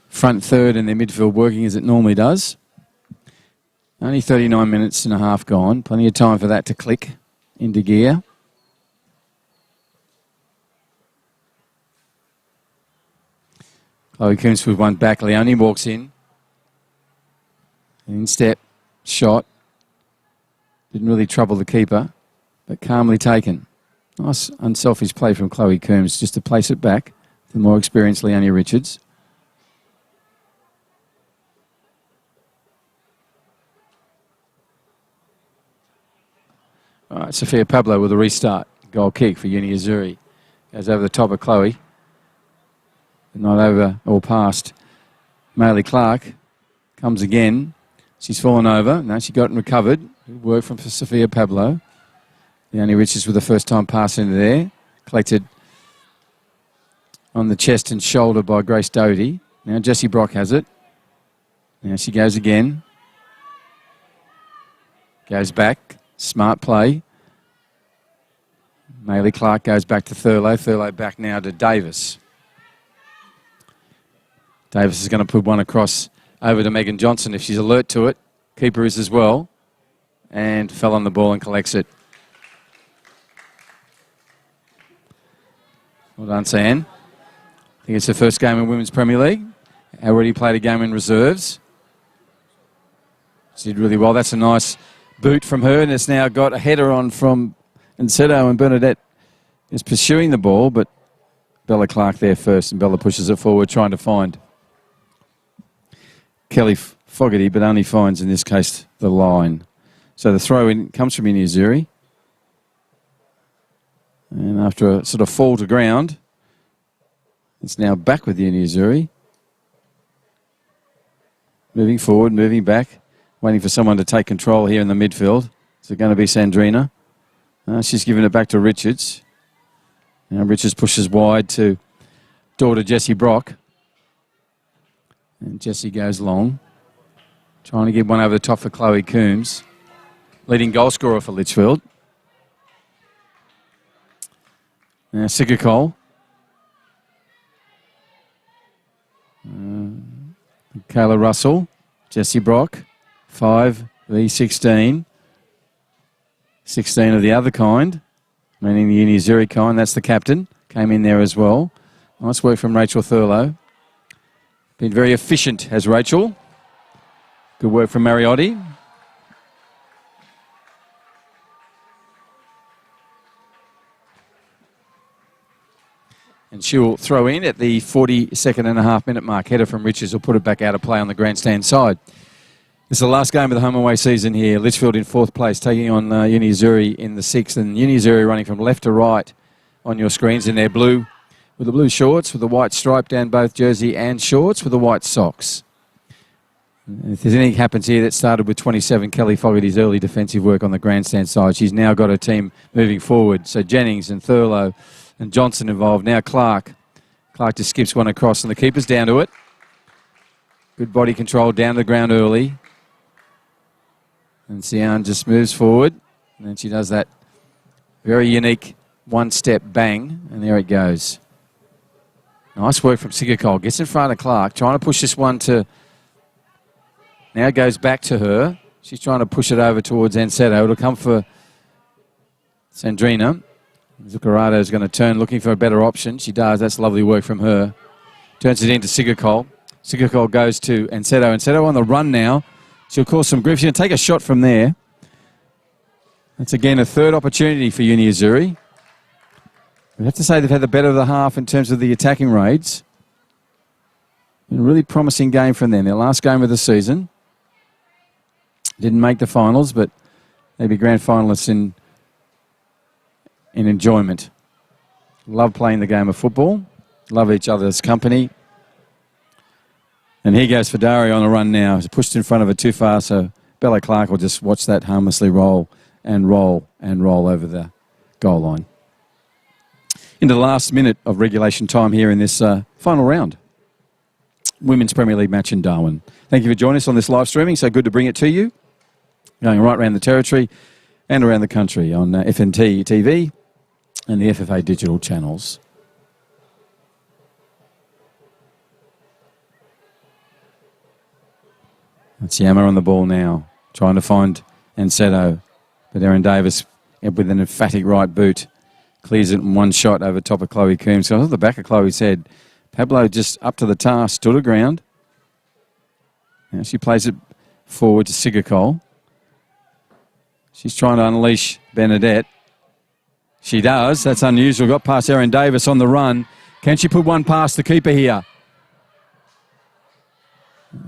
S1: front third and their midfield working as it normally does. Only 39 minutes and a half gone. Plenty of time for that to click into gear. Chloe Coombs with one back. Leonie walks in. In step, shot. Didn't really trouble the keeper, but calmly taken. Nice unselfish play from Chloe Coombs just to place it back to the more experienced Leonie Richards. All right, Sophia Pablo with a restart. Goal kick for Azzurri. Goes over the top of Chloe. Not over or past Maylee Clark. Comes again. She's fallen over. No, she got it and recovered. Good work from Sophia Pablo. Leonie Richards with the first time pass into there. Collected on the chest and shoulder by Grace Doty. Now Jessie Brock has it. Now she goes again. Goes back. Smart play. Maylee Clark goes back to Thurlow. Thurlow back now to Davis. Davis is going to put one across over to Megan Johnson if she's alert to it. Keeper is as well. And fell on the ball and collects it. Well done, San. I think it's her first game in Women's Premier League. Already played a game in reserves. She did really well. That's a nice boot from her, and it's now got a header on from Encedo, and Bernadette is pursuing the ball, but Bella Clark there first, and Bella pushes it forward, trying to find Kelly Fogarty, but only finds, in this case, the line. So the throw-in comes from Azzurri. And after a sort of fall to ground, it's now back with Azzurri. Moving forward, moving back, waiting for someone to take control here in the midfield. Is it going to be Sandrina? She's giving it back to Richards. Now Richards pushes wide to daughter Jessie Brock. And Jessie goes long, trying to get one over the top for Chloe Coombs. Leading goal scorer for Litchfield. Now Sigurcole. Kayla Russell. Jessie Brock. 5v16. 16 of the other kind, meaning the Azzurri kind. That's the captain. Came in there as well. Nice work from Rachel Thurlow. Been very efficient, has Rachel. Good work from Mariotti. And she'll throw in at the 42nd and a half minute mark. Header from Richards will put it back out of play on the grandstand side. It's the last game of the home away season here. Litchfield in fourth place, taking on Azzurri in the sixth. And Azzurri running from left to right on your screens in their blue, with the blue shorts, with the white stripe down both jersey and shorts, with the white socks. And if there's anything happens here, that started with 27, Kelly Fogarty's early defensive work on the grandstand side. She's now got her team moving forward. So Jennings and Thurlow and Johnson involved. Now Clark. Clark just skips one across and the keeper's down to it. Good body control down to the ground early. And Sian just moves forward. And then she does that very unique one-step bang. And there it goes. Nice work from Sigurcole. Gets in front of Clark. Trying to push this one to... Now goes back to her. She's trying to push it over towards Encedo. It'll come for Sandrina. Zuccarato's is going to turn, looking for a better option. She does. That's lovely work from her. Turns it into Sigurcole. Sigurcole goes to Encedo. Encedo on the run now. She'll cause some grief. She'll take a shot from there. That's again a third opportunity for Azzurri. We have to say they've had the better of the half in terms of the attacking raids. Been a really promising game from them. Their last game of the season. Didn't make the finals, but they'd be grand finalists in enjoyment. Love playing the game of football. Love each other's company. And here goes for Dari on the run now. He's pushed in front of her too far, so Bella Clark will just watch that harmlessly roll and roll and roll over the goal line. Into the last minute of regulation time here in this final round. Women's Premier League match in Darwin. Thank you for joining us on this live streaming. So good to bring it to you. Going right around the territory and around the country on FNT TV and the FFA digital channels. That's Yama on the ball now, trying to find Encedo. But Erin Davis, with an emphatic right boot, clears it in one shot over top of Chloe Coombs. So off the back of Chloe's head, Pablo just up to the task, stood her ground. Now she plays it forward to Sigurcole. She's trying to unleash Bernadette. She does. That's unusual. Got past Erin Davis on the run. Can she put one past the keeper here?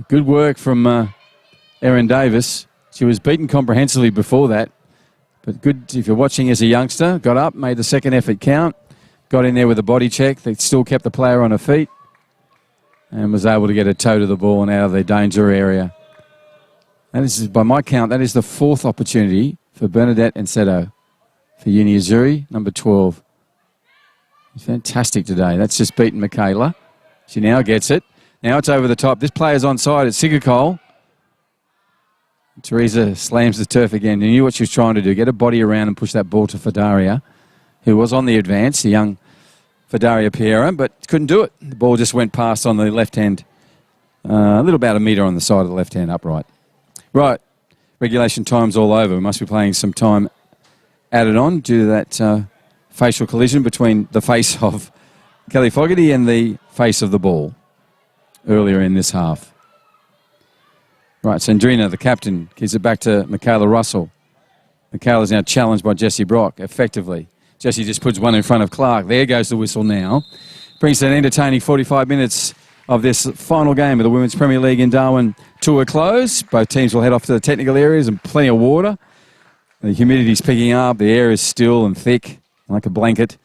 S1: Good work from Erin Davis. She was beaten comprehensively before that. But good if you're watching as a youngster. Got up, made the second effort count. Got in there with a body check. They still kept the player on her feet. And was able to get a toe to the ball and out of their danger area. And this is, by my count, that is the fourth opportunity for Bernadette Encedo. For Azzurri, number 12. Fantastic today. That's just beaten Michaela. She now gets it. Now it's over the top. This player's onside. It's Sigurcole. Teresa slams the turf again. She knew what she was trying to do. Get her body around and push that ball to Fedaria, who was on the advance, the young Fedaria Piera, but couldn't do it. The ball just went past on the left hand, a little about a metre on the side of the left hand upright. Right, regulation time's all over. We must be playing some time added on due to that facial collision between the face of Kelly Fogarty and the face of the ball earlier in this half. Right, Sandrina, the captain, gives it back to Michaela Russell. Michaela's now challenged by Jessie Brock, effectively. Jessie just puts one in front of Clark. There goes the whistle now. Brings an entertaining 45 minutes of this final game of the Women's Premier League in Darwin to a close. Both teams will head off to the technical areas and plenty of water. The humidity's picking up. The air is still and thick, like a blanket.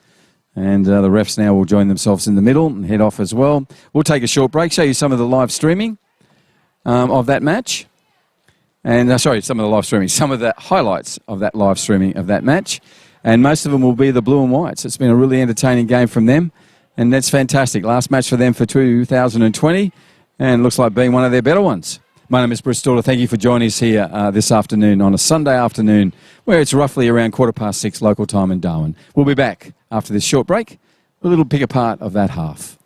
S1: And the refs now will join themselves in the middle and head off as well. We'll take a short break, show you some of the live streaming of that match. And, some of the live streaming, some of the highlights of that live streaming of that match. And most of them will be the blue and whites. It's been a really entertaining game from them. And that's fantastic. Last match for them for 2020. And looks like being one of their better ones. My name is Bruce Stauder. Thank you for joining us here this afternoon on a Sunday afternoon where it's roughly around 6:15 local time in Darwin. We'll be back after this short break. A little pick apart of that half.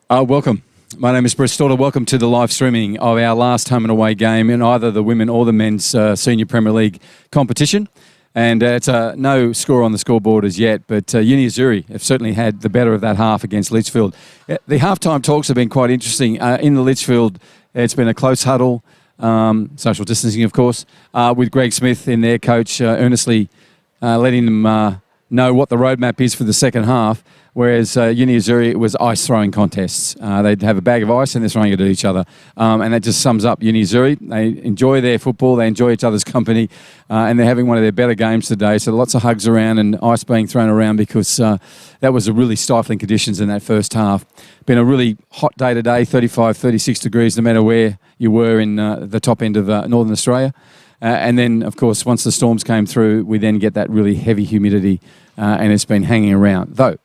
S1: Welcome. My name is Bruce Stauder. Welcome to the live streaming of our last home and away game in either the women or the men's Senior Premier League competition. And it's no score on the scoreboard as yet, but Uni Azzurri have certainly had the better of that half against Litchfield. The halftime talks have been quite interesting. In the Litchfield, it's been a close huddle, social distancing, of course, with Greg Smith in there, coach, earnestly letting them know what the roadmap is for the second half. Whereas Uni Azzurri, it was ice throwing contests. They'd have a bag of ice and they're throwing it at each other. And that just sums up Uni Azzurri. They enjoy their football, they enjoy each other's company, and they're having one of their better games today. So lots of hugs around and ice being thrown around because that was a really stifling conditions in that first half. Been a really hot day today, 35, 36 degrees, no matter where you were in the top end of Northern Australia. And then, of course, once the storms came through, we then get that really heavy humidity, and it's been hanging around. Though,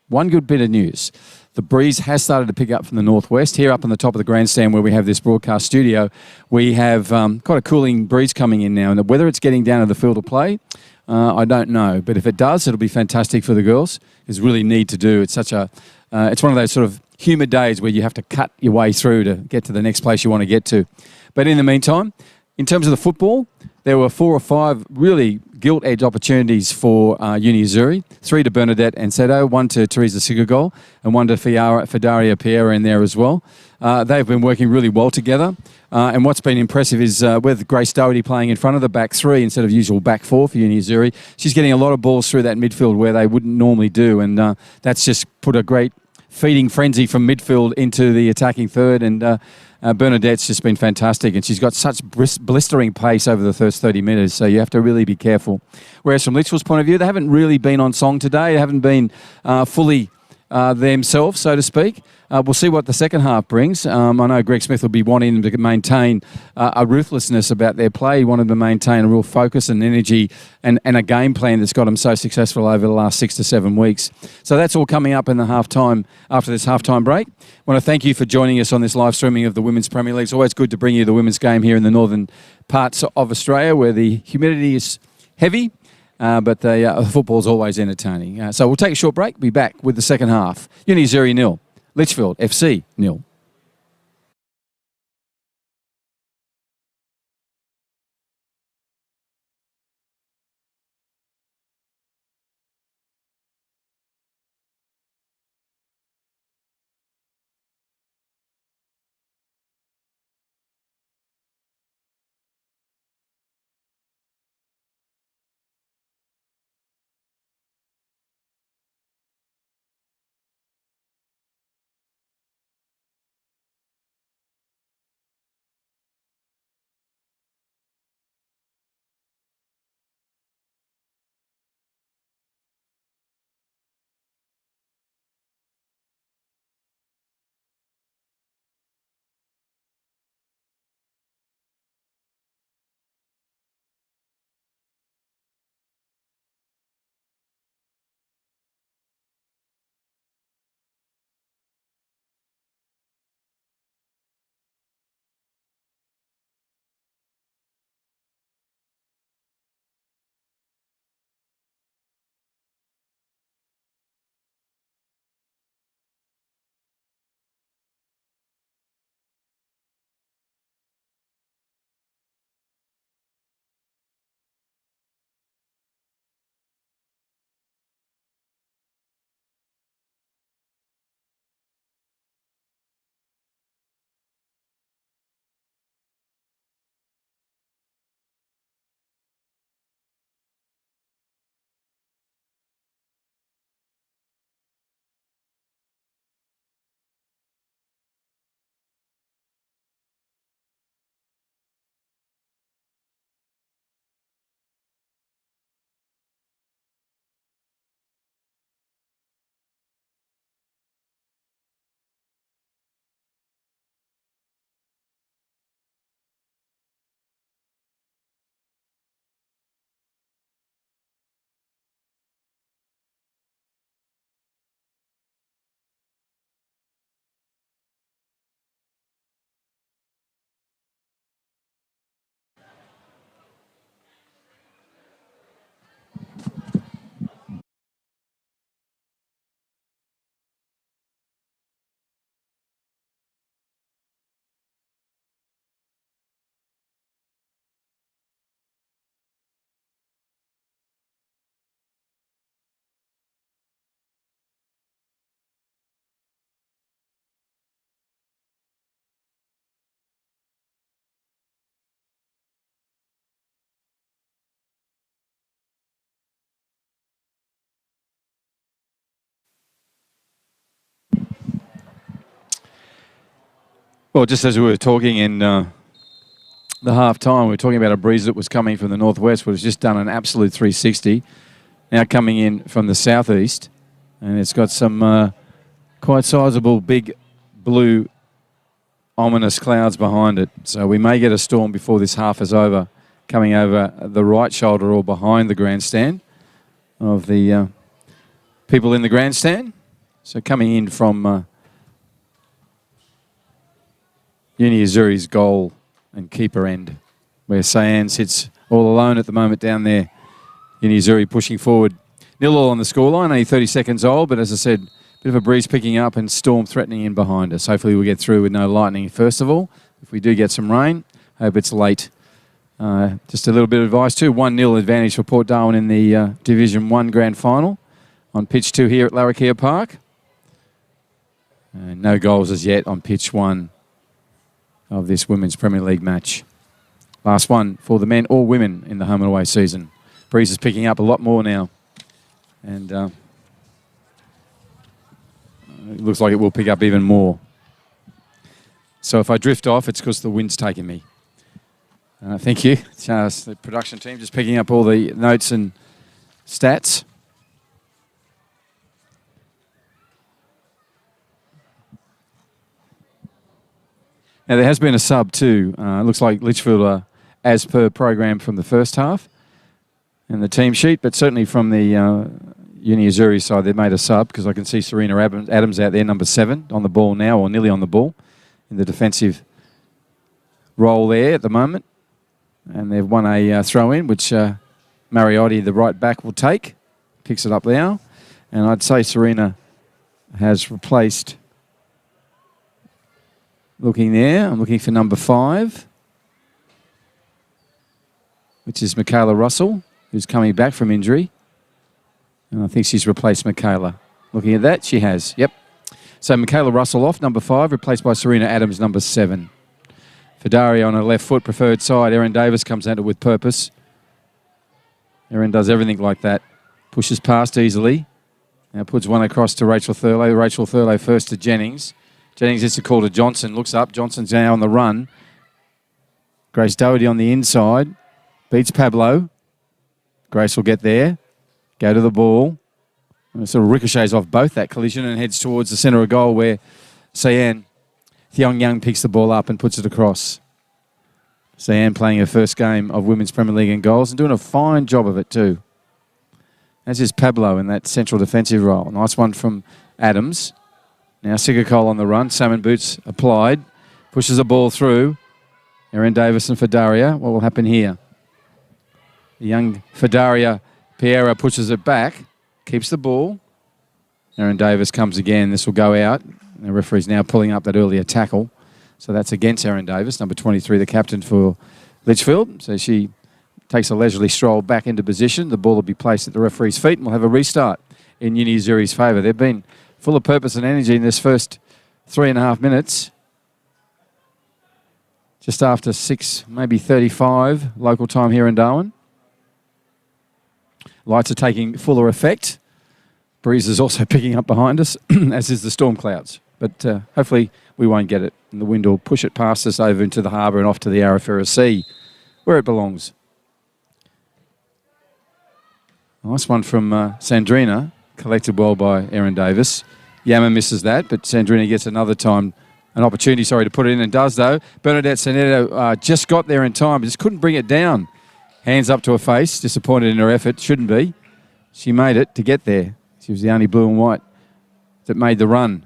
S1: one good bit of news. The breeze has started to pick up from the northwest. Here up on the top of the grandstand where we have this broadcast studio, we have quite a cooling breeze coming in now. And whether it's getting down to the field of play, I don't know. But if it does, it'll be fantastic for the girls. It's really neat to do. It's such a, it's one of those sort of humid days where you have to cut your way through to get to the next place you want to get to. But in the meantime, in terms of the football, there were 4 or 5 really gilt-edged opportunities for Uni Azzurri. 3 to Bernadette and Seto, 1 to Teresa Sigurgol, and 1 to Fidaria Piera in there as well. They've been working really well together. And what's been impressive is with Grace Doherty playing in front of the back 3 instead of usual back 4 for Uni Azzurri, she's getting a lot of balls through that midfield where they wouldn't normally do. And that's just put a great feeding frenzy from midfield into the attacking third. And Bernadette's just been fantastic, and she's got such blistering pace over the first 30 metres, so you have to really be careful. Whereas from Litchfield's point of view, they haven't really been on song today. They haven't been fully themselves, so to speak. We'll see what the second half brings. I know Greg Smith will be wanting them to maintain a ruthlessness about their play. He wanted them to maintain a real focus and energy and a game plan that's got them so successful over the last 6 to 7 weeks. So that's all coming up in the halftime, after this halftime break. I want to thank you for joining us on this live streaming of the Women's Premier League. It's always good to bring you the women's game here in the northern parts of Australia where the humidity is heavy. But the football's always entertaining. So we'll take a short break, be back with the second half. Uni Azzurri 0, Litchfield FC 0. Well, just as we were talking in the half-time, we were talking about a breeze that was coming from the northwest, but it's just done an absolute 360. Now coming in from the southeast, and it's got some quite sizable, big, blue, ominous clouds behind it. So we may get a storm before this half is over, coming over the right shoulder or behind the grandstand of the people in the grandstand. So coming in from Uni Azzurri's goal and keeper end, where Cyan sits all alone at the moment down there. Uni Azzurri pushing forward. 0-0 on the scoreline, only 30 seconds old, but as I said, bit of a breeze picking up and storm threatening in behind us. Hopefully we'll get through with no lightning first of all. If we do get some rain, hope it's late. Just a little bit of advice too. 1-0 advantage for Port Darwin in the Division 1 Grand Final on pitch 2 here at Larrakia Park. No goals as yet on pitch 1 of this Women's Premier League match. Last one for the men or women in the home and away season. Breeze is picking up a lot more now. And it looks like it will pick up even more. So if I drift off, it's because the wind's taking me. Thank you. It's the production team just picking up all the notes and stats. Now there has been a sub too. It looks like Litchfield are as per program from the first half in the team sheet, but certainly from the Uni Azzurri side, they've made a sub because I can see Serena Adams out there, number 7, on the ball now, or nearly on the ball, in the defensive role there at the moment. And they've won a throw-in, which Mariotti, the right back, will take. Picks it up now. And I'd say Serena has replaced, looking there, I'm looking for number 5, which is Michaela Russell, who's coming back from injury. And I think she's replaced Michaela. Looking at that, she has. Yep. So Michaela Russell off, number 5, replaced by Serena Adams, number 7. Fedaria on her left foot, preferred side. Erin Davis comes at it with purpose. Erin does everything like that. Pushes past easily. Now puts one across to Rachel Thurlow. Rachel Thurlow first to Jennings. Jennings gets a call to Johnson. Looks up. Johnson's now on the run. Grace Doherty on the inside. Beats Pablo. Grace will get there. Go to the ball. And it sort of ricochets off both that collision and heads towards the centre of goal where Cyan Thiong Young picks the ball up and puts it across. Cyan playing her first game of Women's Premier League in goals and doing a fine job of it too. As is Pablo in that central defensive role. Nice one from Adams. Now Sigacole on the run. Salmon boots applied. Pushes the ball through. Erin Davis and Fedaria. What will happen here? The young Fedaria Piera pushes it back. Keeps the ball. Erin Davis comes again. This will go out. The referee's now pulling up that earlier tackle. So that's against Erin Davis, number 23, the captain for Litchfield. So she takes a leisurely stroll back into position. The ball will be placed at the referee's feet and we'll have a restart in Uni Azzurri's favour. They've been full of purpose and energy in this first 3.5 minutes. Just after 6, maybe 35 local time here in Darwin. Lights are taking fuller effect. Breeze is also picking up behind us, as is the storm clouds. But hopefully we won't get it. And the wind will push it past us over into the harbour and off to the Arafura Sea, where it belongs. Nice one from Sandrina, collected well by Erin Davis. Yama misses that, but Sandrina gets an opportunity, to put it in, and does though. Bernadette Sanetto just got there in time, but just couldn't bring it down. Hands up to her face, disappointed in her effort, shouldn't be. She made it to get there. She was the only blue and white that made the run.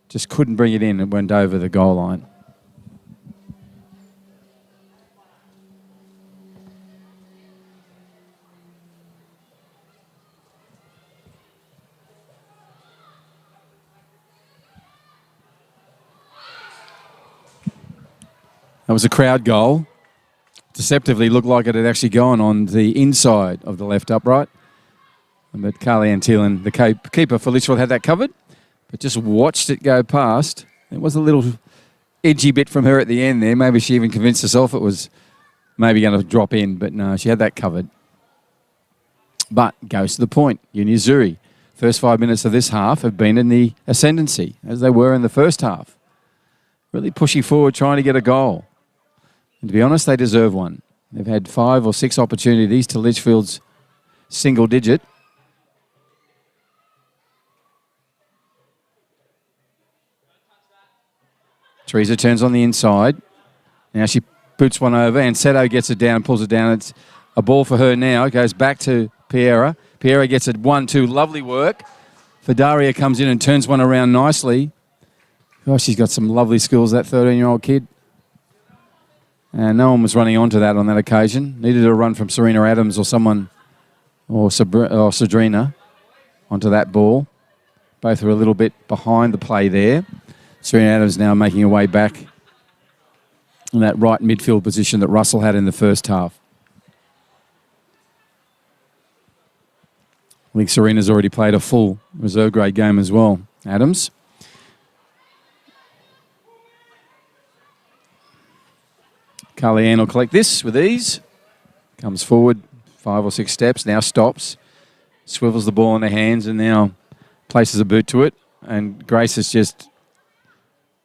S1: Just couldn't bring it in and went over the goal line. That was a crowd goal. Deceptively looked like it had actually gone on the inside of the left upright. But Carly Ann Thielen, the keeper for Litchfield, had that covered, but just watched it go past. It was a little edgy bit from her at the end there. Maybe she even convinced herself it was maybe going to drop in, but no, she had that covered. But goes to the point. Uni Azzurri, first 5 minutes of this half have been in the ascendancy, as they were in the first half. really pushing forward, trying to get a goal. And to be honest, they deserve one. They've had 5 or 6 opportunities to Litchfield's single digit. Teresa turns on the inside. Now she boots one over, and Seto gets it down, pulls it down. It's a ball for her now. It goes back to Piera. Piera gets it 1-2. Lovely work. Daria comes in and turns one around nicely. Gosh, she's got some lovely skills, that 13-year-old kid. And no one was running onto that on that occasion. Needed a run from Serena Adams or someone, or Sadrina, onto that ball. Both are a little bit behind the play there. Serena Adams now making her way back in that right midfield position that Russell had in the first half. I think Serena's already played a full reserve grade game as well. Adams. Carly-Ann will collect this with ease. Comes forward 5 or 6 steps, now stops. Swivels the ball in her hands and now places a boot to it. And Grace has just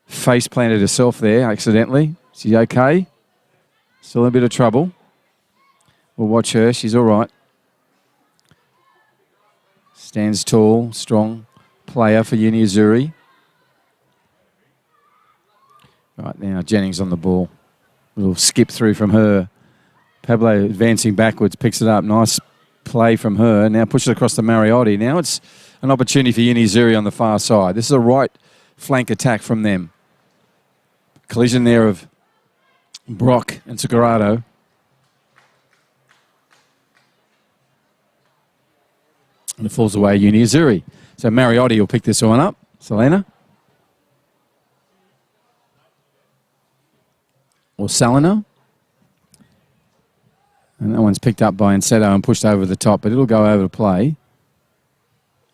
S1: face planted herself there accidentally. She's okay. Still in a bit of trouble. We'll watch her. She's all right. Stands tall, strong player for Uni Azzurri. Right now, Jennings on the ball. A little skip through from her. Pablo advancing backwards, picks it up. Nice play from her. Now pushes it across to Mariotti. Now it's an opportunity for Uni Azzurri on the far side. This is a right flank attack from them. Collision there of Brock and Zuccarado. And it falls away Uni Azzurri. So Mariotti will pick this one up. Selena. Or Salina. And that one's picked up by Enceto and pushed over the top, but it'll go over to play.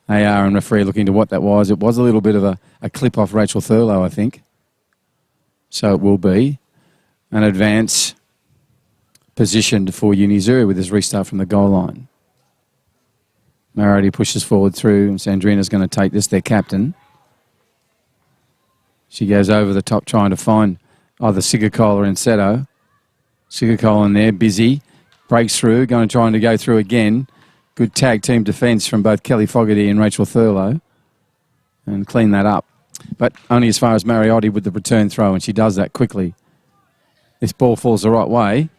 S1: AR and referee looking to what that was. It was a little bit of a clip off Rachel Thurlow, I think. So it will be an advance positioned for Uni Azzurri with this restart from the goal line. Mariotti pushes forward through, and Sandrina's going to take this, their captain. She goes over the top trying to find either Sigakola or Enceto. Sigakola in there, busy. Breaks through, trying to go through again. Good tag team defence from both Kelly Fogarty and Rachel Thurlow. And clean that up. But only as far as Mariotti with the return throw, and she does that quickly. This ball falls the right way.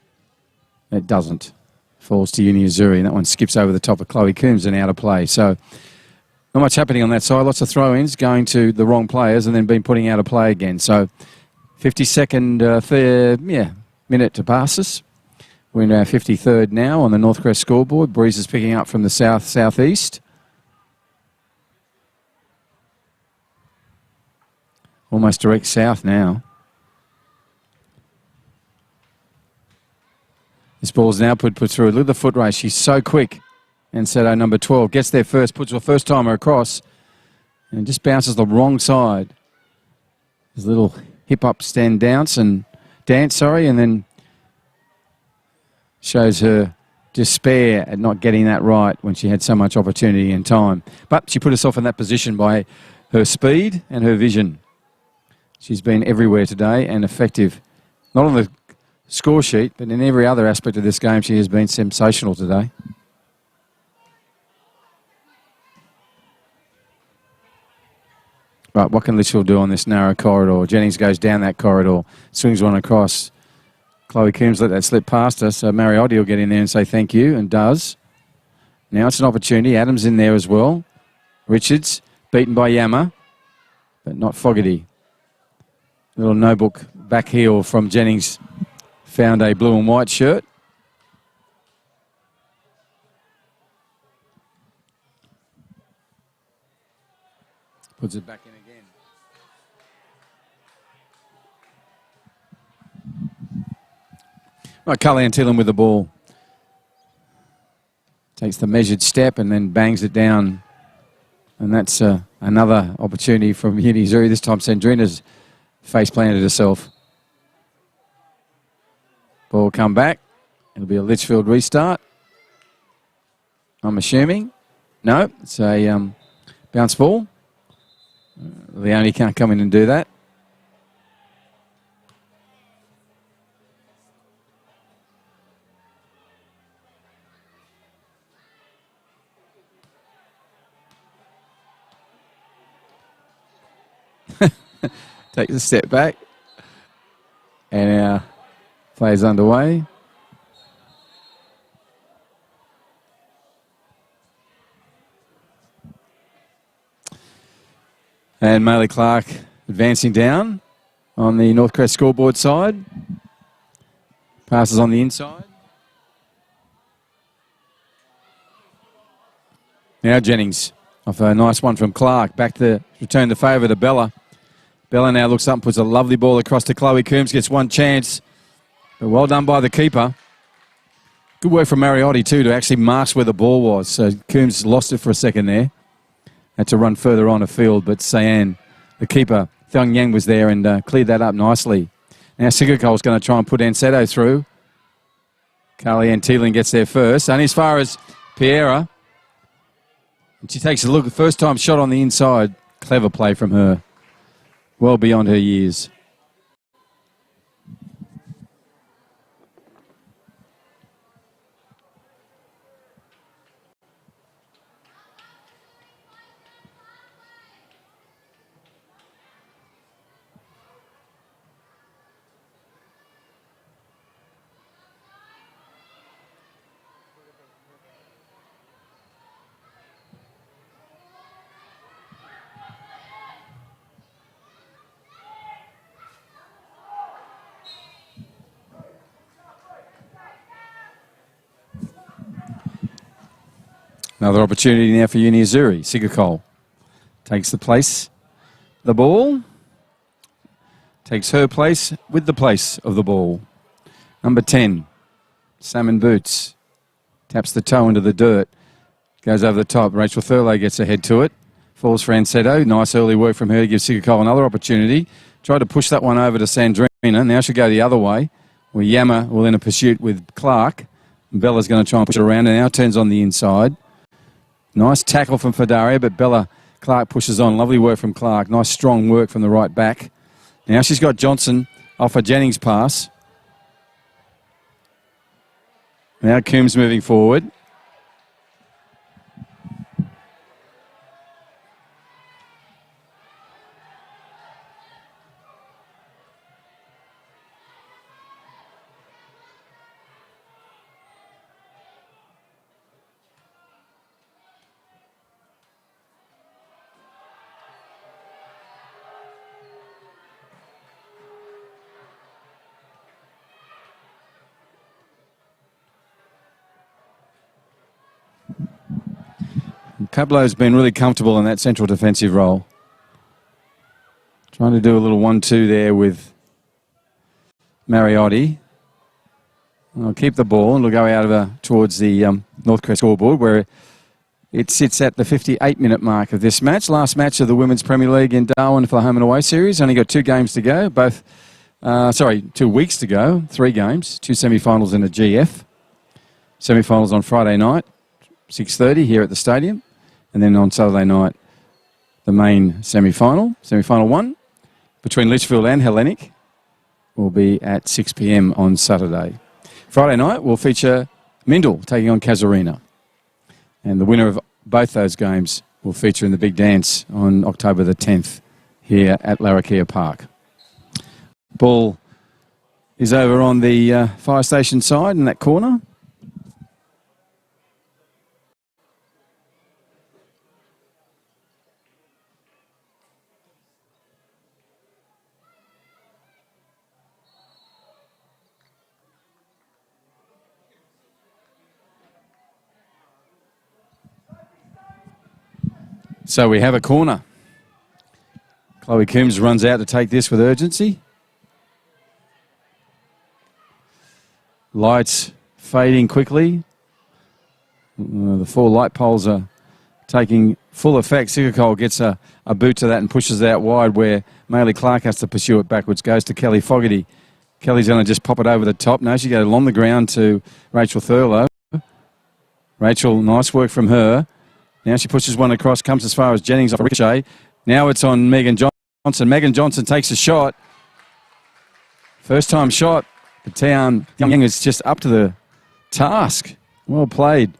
S1: It doesn't. Falls to Uni Azzurri, and that one skips over the top of Chloe Coombs and out of play. So not much happening on that side. Lots of throw-ins going to the wrong players and then being putting out of play again. So 52nd minute to pass us. We're in our 53rd now on the Northcrest scoreboard. Breeze is picking up from the south-southeast. Almost direct south now. This ball's now put through. Look at the foot race. She's so quick. And Seto, number 12, gets there first, puts her first timer across, and just bounces the wrong side. There's a little hip-up stand dance, and then shows her despair at not getting that right when she had so much opportunity and time. But she put herself in that position by her speed and her vision. She's been everywhere today and effective. Not on the score sheet, but in every other aspect of this game, she has been sensational today. Right, what can Litchfield do on this narrow corridor? Jennings goes down that corridor, swings one across. Chloe Coombs let that slip past us. So Mariotti will get in there and say thank you, and does. Now it's an opportunity. Adams in there as well. Richards, beaten by Yama, but not Fogarty. Little no-book back heel from Jennings. Found a blue and white shirt. Puts it back in again. Right, Carly-Ann Tillon with the ball. Takes the measured step and then bangs it down. And that's another opportunity from Uni Azzurri. This time Sandrina's face planted herself. Ball come back. It'll be a Litchfield restart. I'm assuming. No, it's a bounce ball. Leone can't come in and do that. Takes a step back. And our play's underway. And Maley Clark advancing down on the Northcrest scoreboard side. Passes on the inside. Now Jennings off a nice one from Clark. Back to return the favour to Bella. Bella now looks up and puts a lovely ball across to Chloe Coombs. Gets one chance. But well done by the keeper. Good work from Mariotti too to actually mark where the ball was. So Coombs lost it for a second there. Had to run further on afield, but Sayan, the keeper, Thong Yang was there and cleared that up nicely. Now Sigakol's going to try and put Ansetto through. Carly Ann Teeling gets there first. Only as far as Piera. And she takes a look. The first time shot on the inside. Clever play from her. Well beyond her years. Another opportunity now for Uni Azzurri. Sigakol takes the ball, takes her place with the place of the ball. Number 10, Salmon Boots, taps the toe into the dirt, goes over the top. Rachel Thurlow gets ahead to it, falls for Ansetto. Nice early work from her to give Sigakol another opportunity. Tried to push that one over to Sandrina. Now she'll go the other way, where Yama will in a pursuit with Clark. And Bella's going to try and push it around and now turns on the inside. Nice tackle from Fedaria, but Bella Clark pushes on. Lovely work from Clark. Nice strong work from the right back. Now she's got Johnson off a Jennings pass. Now Coombs moving forward. Cablo's been really comfortable in that central defensive role. Trying to do a little 1-2 there with Mariotti. I'll keep the ball and we'll go out towards the Northcrest scoreboard where it sits at the 58-minute mark of this match. Last match of the Women's Premier League in Darwin for the home and away series. Only got 2 games to go. 2 weeks to go. 3 games. 2 semi-finals in a GF. Semi-finals on Friday night, 6:30 here at the stadium. And then on Saturday night, the main semi-final, semi-final 1, between Litchfield and Hellenic, will be at 6 p.m. on Saturday. Friday night will feature Mindel taking on Casuarina. And the winner of both those games will feature in the big dance on October the 10th here at Larrakia Park. Ball is over on the fire station side in that corner. So we have a corner. Chloe Coombs runs out to take this with urgency. Lights fading quickly. The 4 light poles are taking full effect. Sigakol gets a boot to that and pushes it out wide where Maley Clark has to pursue it backwards. Goes to Kelly Fogarty. Kelly's going to just pop it over the top. No, she goes along the ground to Rachel Thurlow. Rachel, nice work from her. Now she pushes one across, comes as far as Jennings off a ricochet. Now it's on Megan Johnson. Megan Johnson takes a shot. First time shot. The town Young is just up to the task. Well played.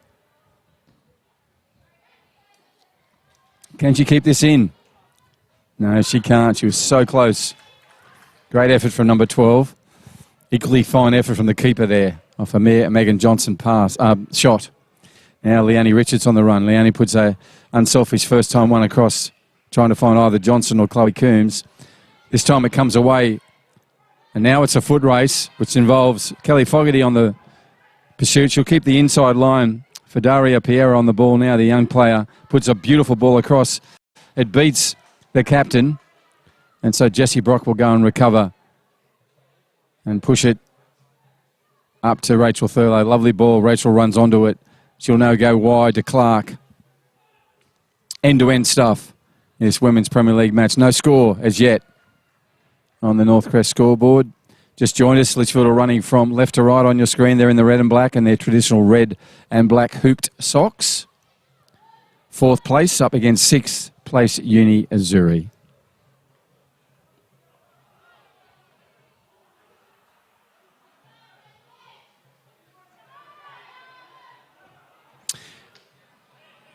S1: Can she keep this in? No, she can't. She was so close. Great effort from number 12. Equally fine effort from the keeper there off a Megan Johnson shot. Now Leonie Richards on the run. Leonie puts a unselfish first time one across, trying to find either Johnson or Chloe Coombs. This time it comes away. And now it's a foot race, which involves Kelly Fogarty on the pursuit. She'll keep the inside line for Daria Pierre on the ball now. The young player puts a beautiful ball across. It beats the captain. And so Jessie Brock will go and recover and push it up to Rachel Thurlow. Lovely ball. Rachel runs onto it. She'll now go wide to Clark. End-to-end stuff in this Women's Premier League match. No score as yet on the Northcrest scoreboard. Just joined us. Litchfield are running from left to right on your screen. They're in the red and black and their traditional red and black hooped socks. 4th place up against 6th place Uni Azzurri.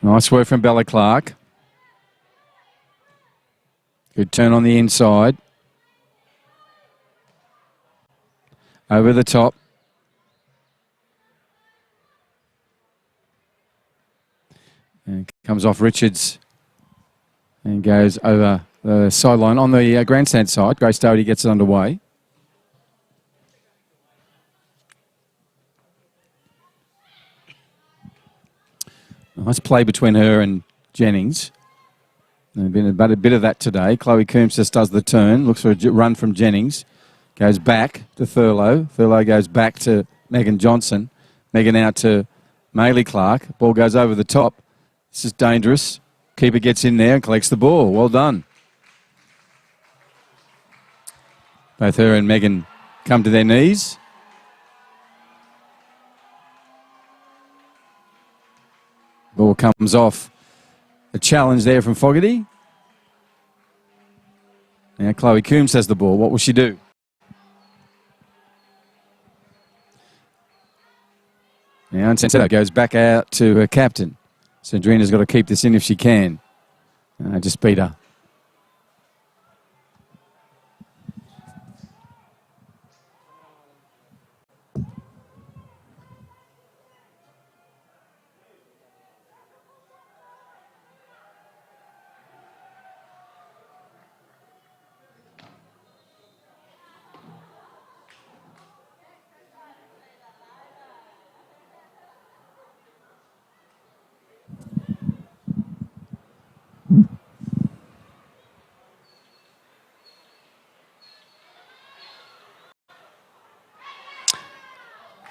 S1: Nice work from Bella Clark. Good turn on the inside. Over the top. And comes off Richards and goes over the sideline. On the grandstand side, Grace Doherty gets it underway. Nice play between her and Jennings. There's been about a bit of that today. Chloe Coombs just does the turn, looks for a run from Jennings, goes back to Thurlow. Thurlow goes back to Megan Johnson. Megan out to Maylee Clark. Ball goes over the top. This is dangerous. Keeper gets in there and collects the ball. Well done. Both her and Megan come to their knees. Ball comes off. A challenge there from Fogarty. Now Chloe Coombs has the ball. What will she do? Now Sensetta goes back out to her captain. Sandrina's got to keep this in if she can. Just beat her.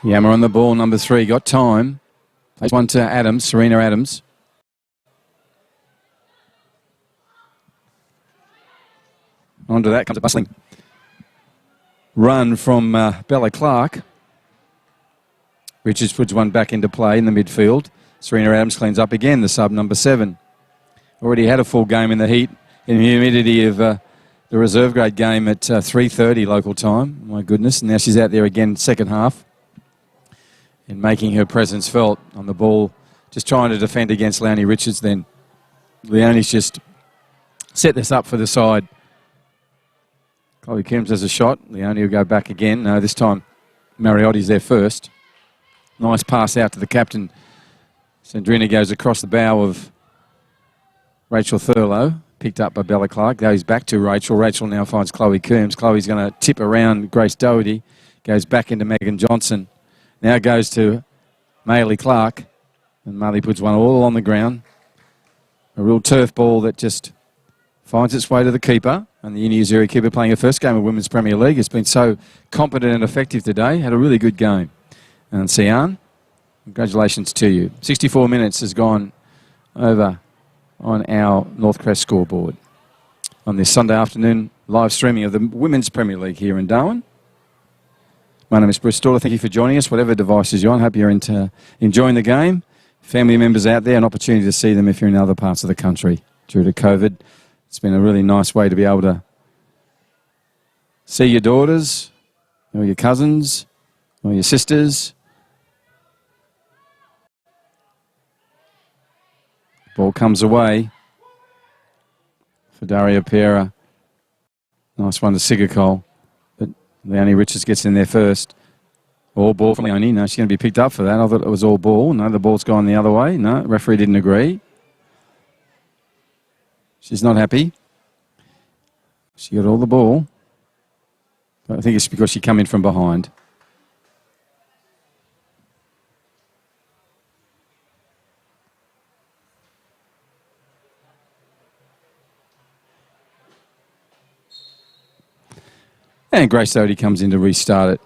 S1: Yammer on the ball, number 3, got time. Plays one to Adams, Serena Adams. Onto that comes a bustling run from Bella Clark. Richards puts one back into play in the midfield. Serena Adams cleans up again, the sub number 7. Already had a full game in the heat and humidity of the reserve grade game at 3:30 local time. My goodness, and now she's out there again second half. And making her presence felt on the ball, just trying to defend against Leonie Richards then. Leonie's just set this up for the side. Chloe Coombs has a shot. Leonie will go back again. No, this time Mariotti's there first. Nice pass out to the captain. Sandrina goes across the bow of Rachel Thurlow, picked up by Bella Clark. Goes back to Rachel. Rachel now finds Chloe Coombs. Chloe's going to tip around Grace Doherty. Goes back into Megan Johnson. Now goes to Maylee Clark, and Maylee puts one all on the ground. A real turf ball that just finds its way to the keeper. And the Uni Azzurri keeper playing her first game of Women's Premier League has been so competent and effective today. Had a really good game. And Sian, congratulations to you. 64 minutes has gone over on our Northcrest scoreboard on this Sunday afternoon live streaming of the Women's Premier League here in Darwin. My name is Bruce Stawler. Thank you for joining us, whatever devices you're on. Hope you're enjoying the game. Family members out there, an opportunity to see them if you're in other parts of the country due to COVID. It's been a really nice way to be able to see your daughters or your cousins or your sisters. Ball comes away. for Daria Piera. Nice one to Sigurkol. But Leonie Richards gets in there first. All ball from Leonie. No, she's going to be picked up for that. I thought it was all ball. No, the ball's gone the other way. No, referee didn't agree. She's not happy. She got all the ball. But I think it's because she come in from behind. And Grace Doty comes in to restart it.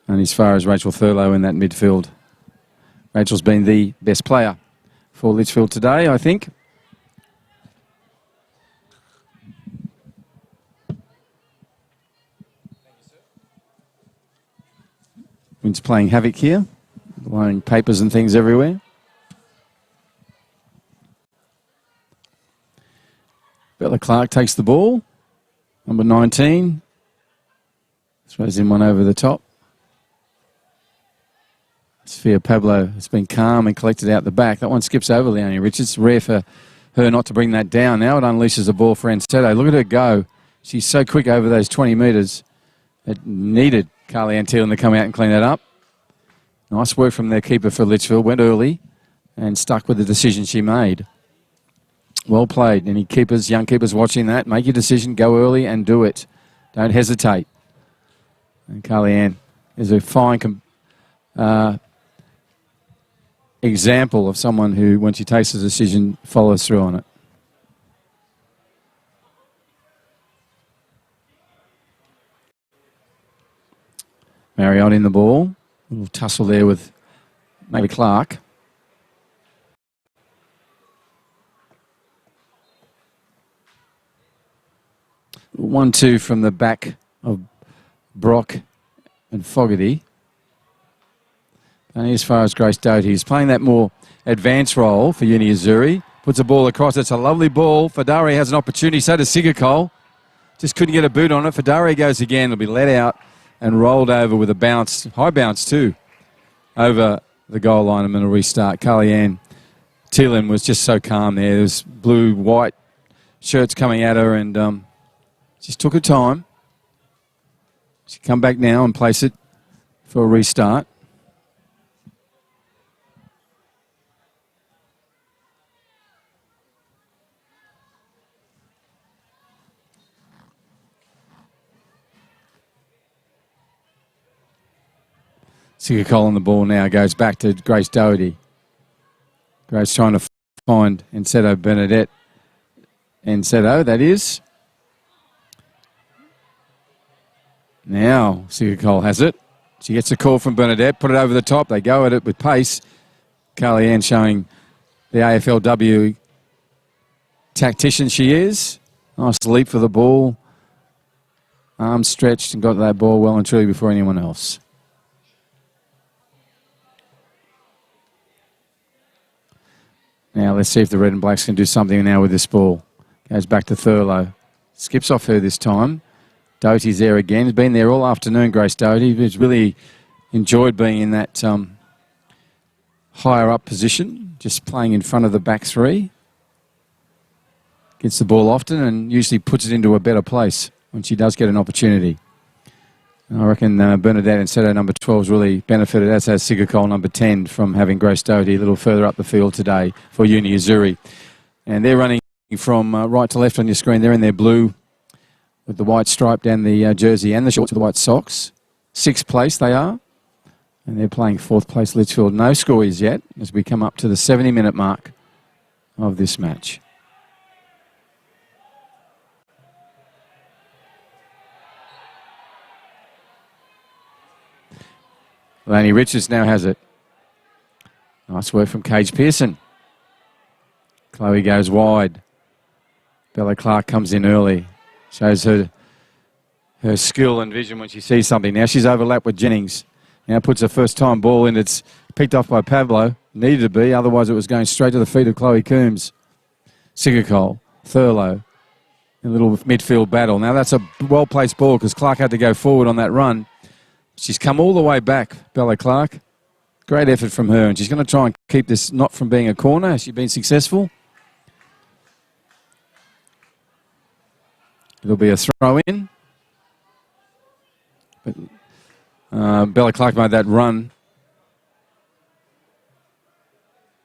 S1: And as far as Rachel Thurlow in that midfield, Rachel's been the best player for Litchfield today, I think. Wind's playing havoc here, blowing papers and things everywhere. Bella Clark takes the ball. Number 19. Throws in one over the top. Sophia Pablo has been calm and collected out the back. That one skips over Leonie Richards. Rare for her not to bring that down. Now it unleashes the ball for Ansetto. Look at her go. She's so quick over those 20 metres. It needed Carly Ann Thielen to come out and clean that up. Nice work from their keeper for Litchfield. Went early and stuck with the decision she made. Well played. Any keepers, young keepers watching that, make your decision, go early and do it. Don't hesitate. And Carly Ann is a fine example of someone who, when she takes a decision, follows through on it. Marriott in the ball. A little tussle there with maybe Clark. One, two from the back of Brock and Fogarty. Only as far as Grace Doty. He's playing that more advanced role for Uni Azzurri. Puts a ball across. It's a lovely ball. Fadari has an opportunity. So does Sigurkol. Just couldn't get a boot on it. Fadari goes again. It'll be let out and rolled over with a bounce. High bounce too. Over the goal line. I'm going to restart. Carly Ann Thielen was just so calm there. There's blue, white shirts coming at her and just took her time. She come back now and place it for a restart. Sigurkol on the ball now, goes back to Grace Doty. Grace trying to find Ansetto Bernadette. Ansetto, that is. Now Sigurkol has it. She gets a call from Bernadette, put it over the top. They go at it with pace. Carly Ann showing the AFLW tactician she is. Nice leap for the ball. Arms stretched and got that ball well and truly before anyone else. Now let's see if the Red and Blacks can do something now with this ball. Goes back to Thurlow. Skips off her this time. Doty's there again. He's been there all afternoon, Grace Doty. He's really enjoyed being in that higher up position, just playing in front of the back three. Gets the ball often and usually puts it into a better place when she does get an opportunity. And I reckon Bernadette Ansetto, number 12, has really benefited, as has Sigurkol, number 10, from having Grace Doty a little further up the field today for Uni Azzurri. And they're running from right to left on your screen. They're in their blue with the white stripe down the jersey and the shorts with the white socks. 6th place they are. And they're playing 4th place Litchfield. No scores yet as we come up to the 70-minute mark of this match. Leonie Richards now has it. Nice work from Cage Pearson. Chloe goes wide. Bella Clark comes in early. Shows her skill and vision when she sees something. Now she's overlapped with Jennings. Now puts her first time ball in. It's picked off by Pablo. Needed to be, otherwise it was going straight to the feet of Chloe Coombs. Sigurkol, Thurlow. A little midfield battle. Now that's a well-placed ball because Clark had to go forward on that run. She's come all the way back, Bella Clark. Great effort from her, and she's going to try and keep this not from being a corner. Has she been successful? It'll be a throw-in. But Bella Clark made that run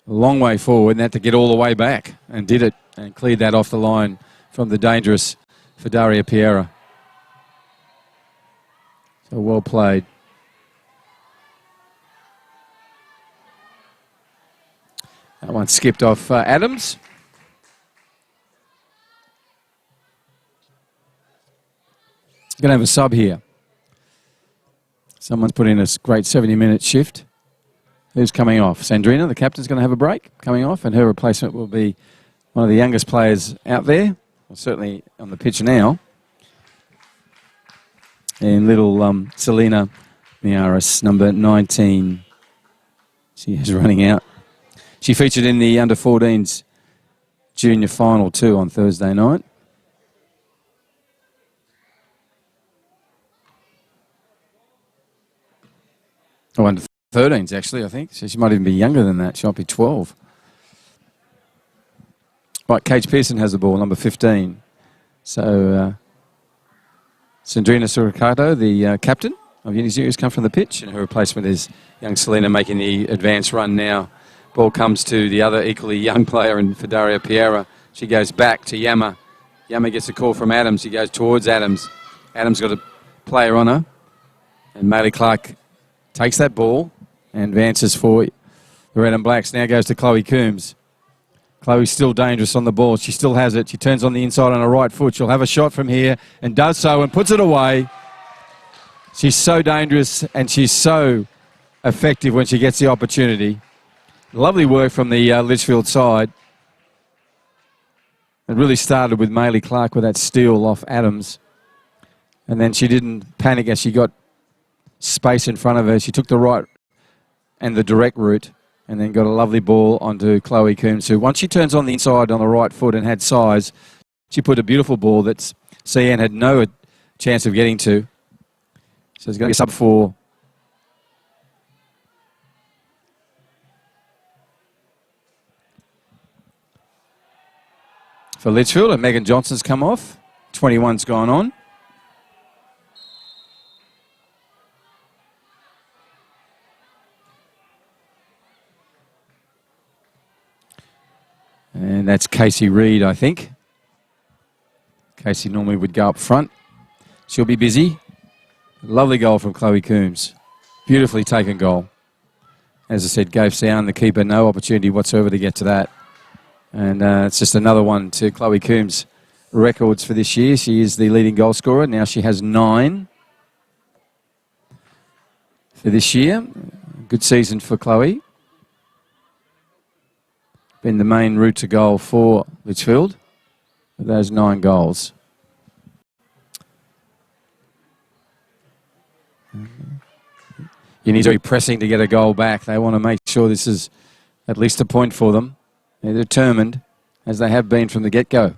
S1: a long way forward and had to get all the way back and did it and cleared that off the line from the dangerous Fedaria Piera. So well played. That one skipped off Adams. Going to have a sub here. Someone's put in a great 70-minute shift. Who's coming off? Sandrina, the captain's going to have a break, coming off, and her replacement will be one of the youngest players out there, well, certainly on the pitch now. And little Selena Miaris, number 19. She is running out. She featured in the under-14s junior final too on Thursday night. Oh, under 13s actually, I think. So she might even be younger than that. She might be 12. Right, Kate Pearson has the ball, number 15. So Sandrina Suricato, the captain of Unizio, has come from the pitch, and her replacement is young Selena making the advance run now. Ball comes to the other equally young player in Fedaria Piera. She goes back to Yama. Yama gets a call from Adams. He goes towards Adams. Adams got a player on her. And Maylee Clark takes that ball and advances for the Red and Blacks. Now goes to Chloe Coombs. Chloe's still dangerous on the ball. She still has it. She turns on the inside on her right foot. She'll have a shot from here and does so and puts it away. She's so dangerous and she's so effective when she gets the opportunity. Lovely work from the Litchfield side. It really started with Maylee Clark with that steal off Adams. And then she didn't panic as she got space in front of her. She took the right and the direct route and then got a lovely ball onto Chloe Coombs, who once she turns on the inside on the right foot and had size, she put a beautiful ball that CN had no chance of getting to. So it's going to be a sub 4. For Litchfield, and Megan Johnson's come off. 21's gone on. And that's Casey Reed, I think. Casey normally would go up front. She'll be busy. Lovely goal from Chloe Coombs. Beautifully taken goal. As I said, gave Sound, the keeper, no opportunity whatsoever to get to that. And it's just another one to Chloe Coombs' records for this year. She is the leading goal scorer. Now she has 9 for this year. Good season for Chloe. Been the main route to goal for Litchfield with those 9 goals. You need to be pressing to get a goal back. They want to make sure this is at least a point for them. They're determined, as they have been from the get-go.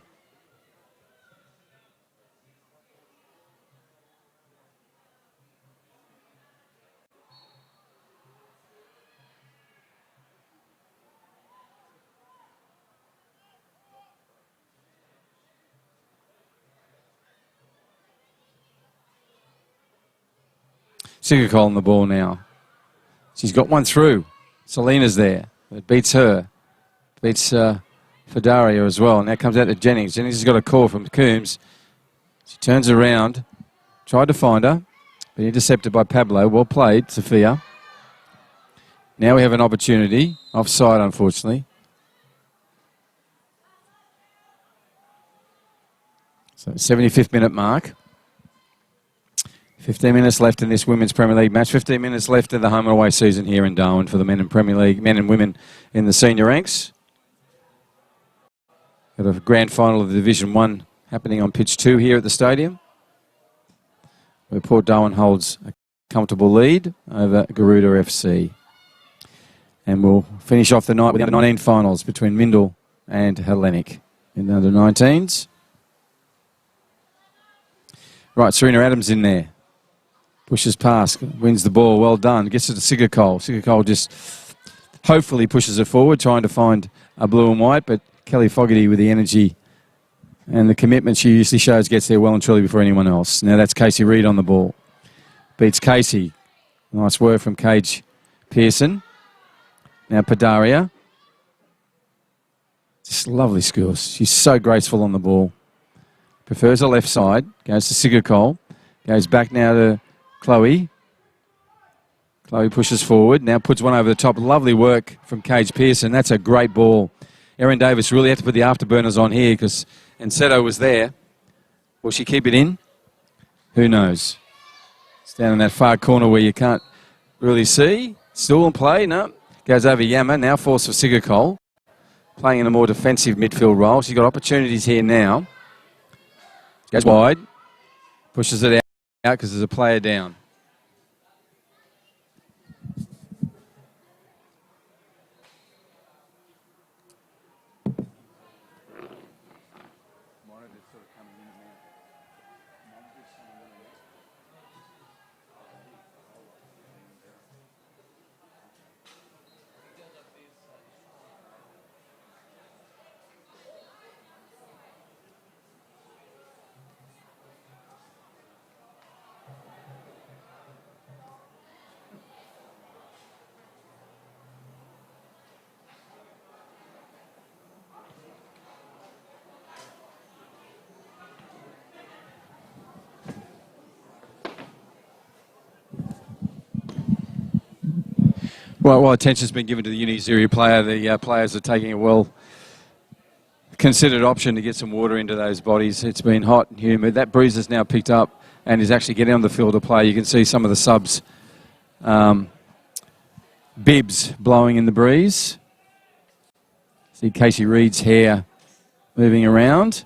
S1: Sigacol on the ball now. She's got one through. Selena's there. It beats her. Beats Fedaria as well. Now comes out to Jennings. Jennings has got a call from Coombs. She turns around. Tried to find her. But intercepted by Pablo. Well played, Sophia. Now we have an opportunity. Offside, unfortunately. So 75th minute mark. 15 minutes left in this Women's Premier League match. 15 minutes left in the home and away season here in Darwin for the men in Premier League, men and women in the senior ranks. Got a grand final of the Division 1 happening on pitch 2 here at the stadium, where Port Darwin holds a comfortable lead over Garuda FC. And we'll finish off the night with the under-19 finals between Mindle and Hellenic in the under-19s. Right, Serena Adams in there. Pushes past, wins the ball, well done. Gets it to Sigacol. Sigacol just hopefully pushes it forward, trying to find a blue and white, but Kelly Fogarty with the energy And the commitment she usually shows gets there well and truly before anyone else. Now that's Casey Reed on the ball. Beats Casey. Nice work from Cage Pearson. Now Padaria. Just lovely skills. She's so graceful on the ball. Prefers the left side. Goes to Sigurcole. Goes back now to Chloe. Chloe pushes forward. Now puts one over the top. Lovely work from Cage Pearson. That's a great ball. Erin Davis really had to put the afterburners on here because Enceto was there. Will she keep it in? Who knows? It's down in that far corner where you can't really see. Still in play. No. Goes over Yama. Now force for Sigurcole. Playing in a more defensive midfield role. She's got opportunities here now. Goes wide. Pushes it out because there's a player down. Well, while attention's been given to the Uni Azzurri player, the players are taking a well-considered option to get some water into those bodies. It's been hot and humid. That breeze has now picked up and is actually getting on the field to play. You can see some of the subs' bibs blowing in the breeze. See Casey Reed's hair moving around.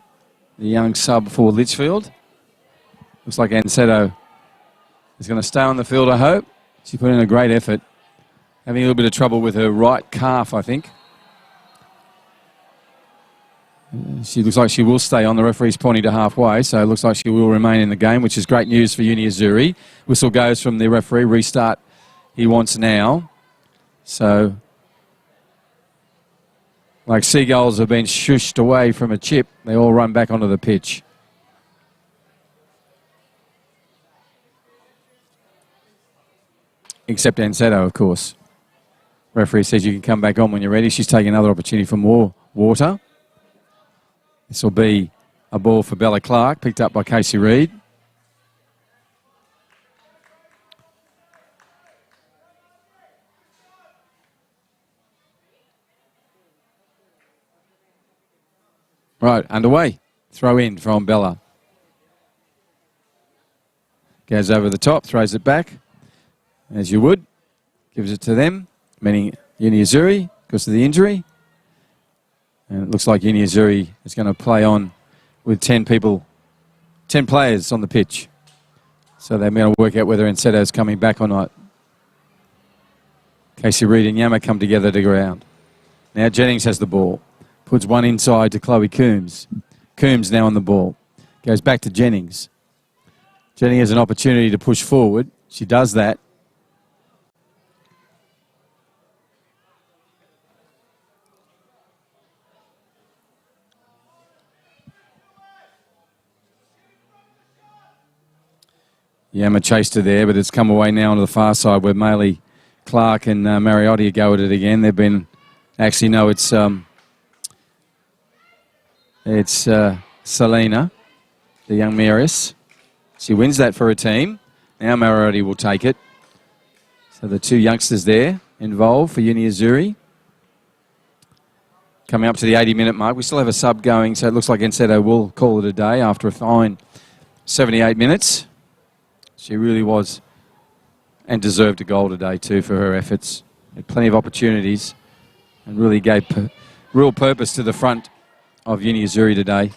S1: The young sub for Litchfield. Looks like Enceto is going to stay on the field, I hope. She put in a great effort. Having a little bit of trouble with her right calf, I think. She looks like she will stay on. The referee's pointing to halfway, so it looks like she will remain in the game, which is great news for Uni Azzurri. Whistle goes from the referee. Restart he wants now. So, like seagulls have been shushed away from a chip, they all run back onto the pitch. Except Enceto, of course. Referee says you can come back on when you're ready. She's taking another opportunity for more water. This will be a ball for Bella Clark, picked up by Casey Reed. Right, underway. Throw in from Bella. Goes over the top, throws it back, as you would. Gives it to them, meaning Uni Azzurri, because of the injury. And it looks like Uni Azzurri is going to play on with 10 players on the pitch. So they're going to work out whether Enceto's coming back or not. Casey Reed and Yama come together to ground. Now Jennings has the ball. Puts one inside to Chloe Coombs. Coombs now on the ball. Goes back to Jennings. Jennings has an opportunity to push forward. She does that. Yama chased her there, but it's come away now onto the far side where Maley Clark and Mariotti go at it again. They've been... Actually, no, it's Selena, the young Maris. She wins that for her team. Now Mariotti will take it. So the two youngsters there involved for Uni Azzurri. Coming up to the 80-minute mark. We still have a sub going, so it looks like Enceto will call it a day after a fine 78 minutes. She really was and deserved a goal today too for her efforts. Had plenty of opportunities and really gave real purpose to the front of Uni Azzurri today.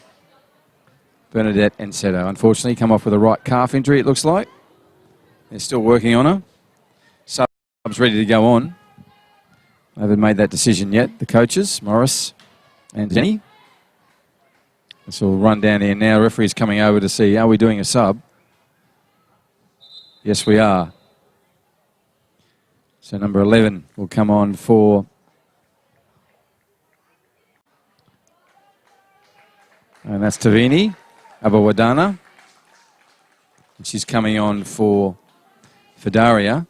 S1: Bernadette Enceto, unfortunately, come off with a right calf injury, it looks like. They're still working on her. Subs ready to go on. They haven't made that decision yet, the coaches, Morris and Jenny. This will run down here now. Referee's coming over to see, are we doing a sub? Yes, we are. So number 11 will come on for And that's Tavini Abawadana. She's coming on for Daria.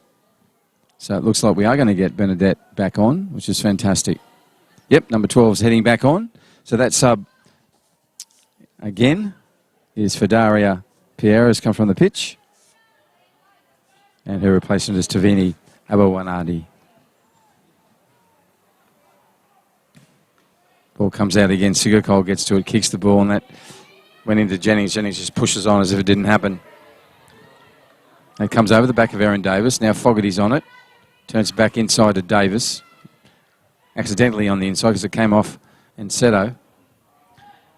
S1: So it looks like we are going to get Bernadette back on, which is fantastic. Yep, number 12 is heading back on. So that sub, again, is Daria Pierre, has come from the pitch. And her replacement is Tavini Abawanadi. Ball comes out again. Sigurkol gets to it, kicks the ball, and that went into Jennings. Jennings just pushes on as if it didn't happen. It comes over the back of Aaron Davis. Now Fogarty's on it. Turns back inside to Davis. Accidentally on the inside because it came off Encedo.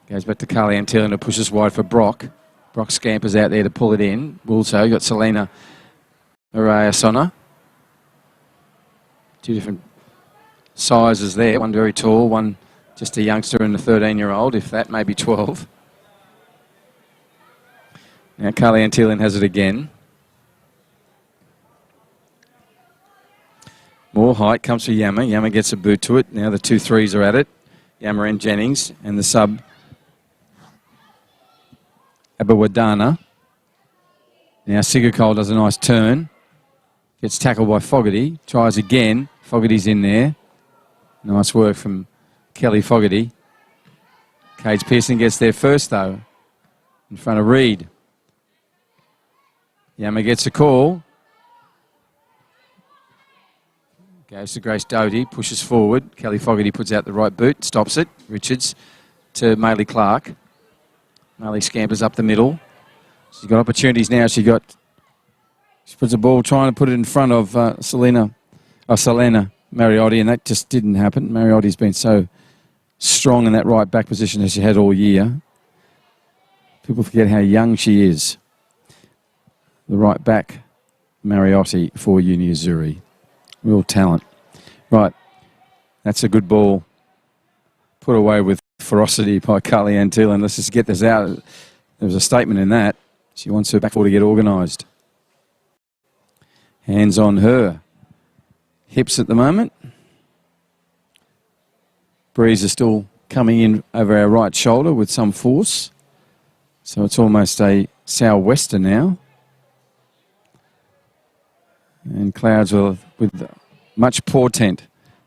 S1: Goes back to Carly Antillion, who pushes wide for Brock. Brock scampers out there to pull it in. Also, you've got Selena Arayasona. Two different sizes there. One very tall, one just a youngster and a 13-year-old, if that, maybe 12. Now Carly Antillion has it again. More height comes for Yama. Yama gets a boot to it. Now the 2-3s are at it. Yama and Jennings and the sub Abawadana. Now Sigurkol does a nice turn. Gets tackled by Fogarty. Tries again. Fogarty's in there. Nice work from Kelly Fogarty. Cage Pearson gets there first though. In front of Reed. Yama gets a call. Goes to Grace Doty, pushes forward. Kelly Fogarty puts out the right boot, stops it. Richards to Maylee Clark. Maylee scampers up the middle. She's got opportunities now. She puts the ball trying to put it in front of Selena Mariotti, and that just didn't happen. Mariotti's been so strong in that right back position as she had all year. People forget how young she is. The right back, Mariotti for Uni Azzurri. Real talent. Right, that's a good ball. Put away with ferocity by Carly Antillion. Let's just get this out. There was a statement in that. She wants her back four to get organised. Hands on her hips at the moment. Breeze is still coming in over our right shoulder with some force. So it's almost a sou'wester now. And clouds with much portent,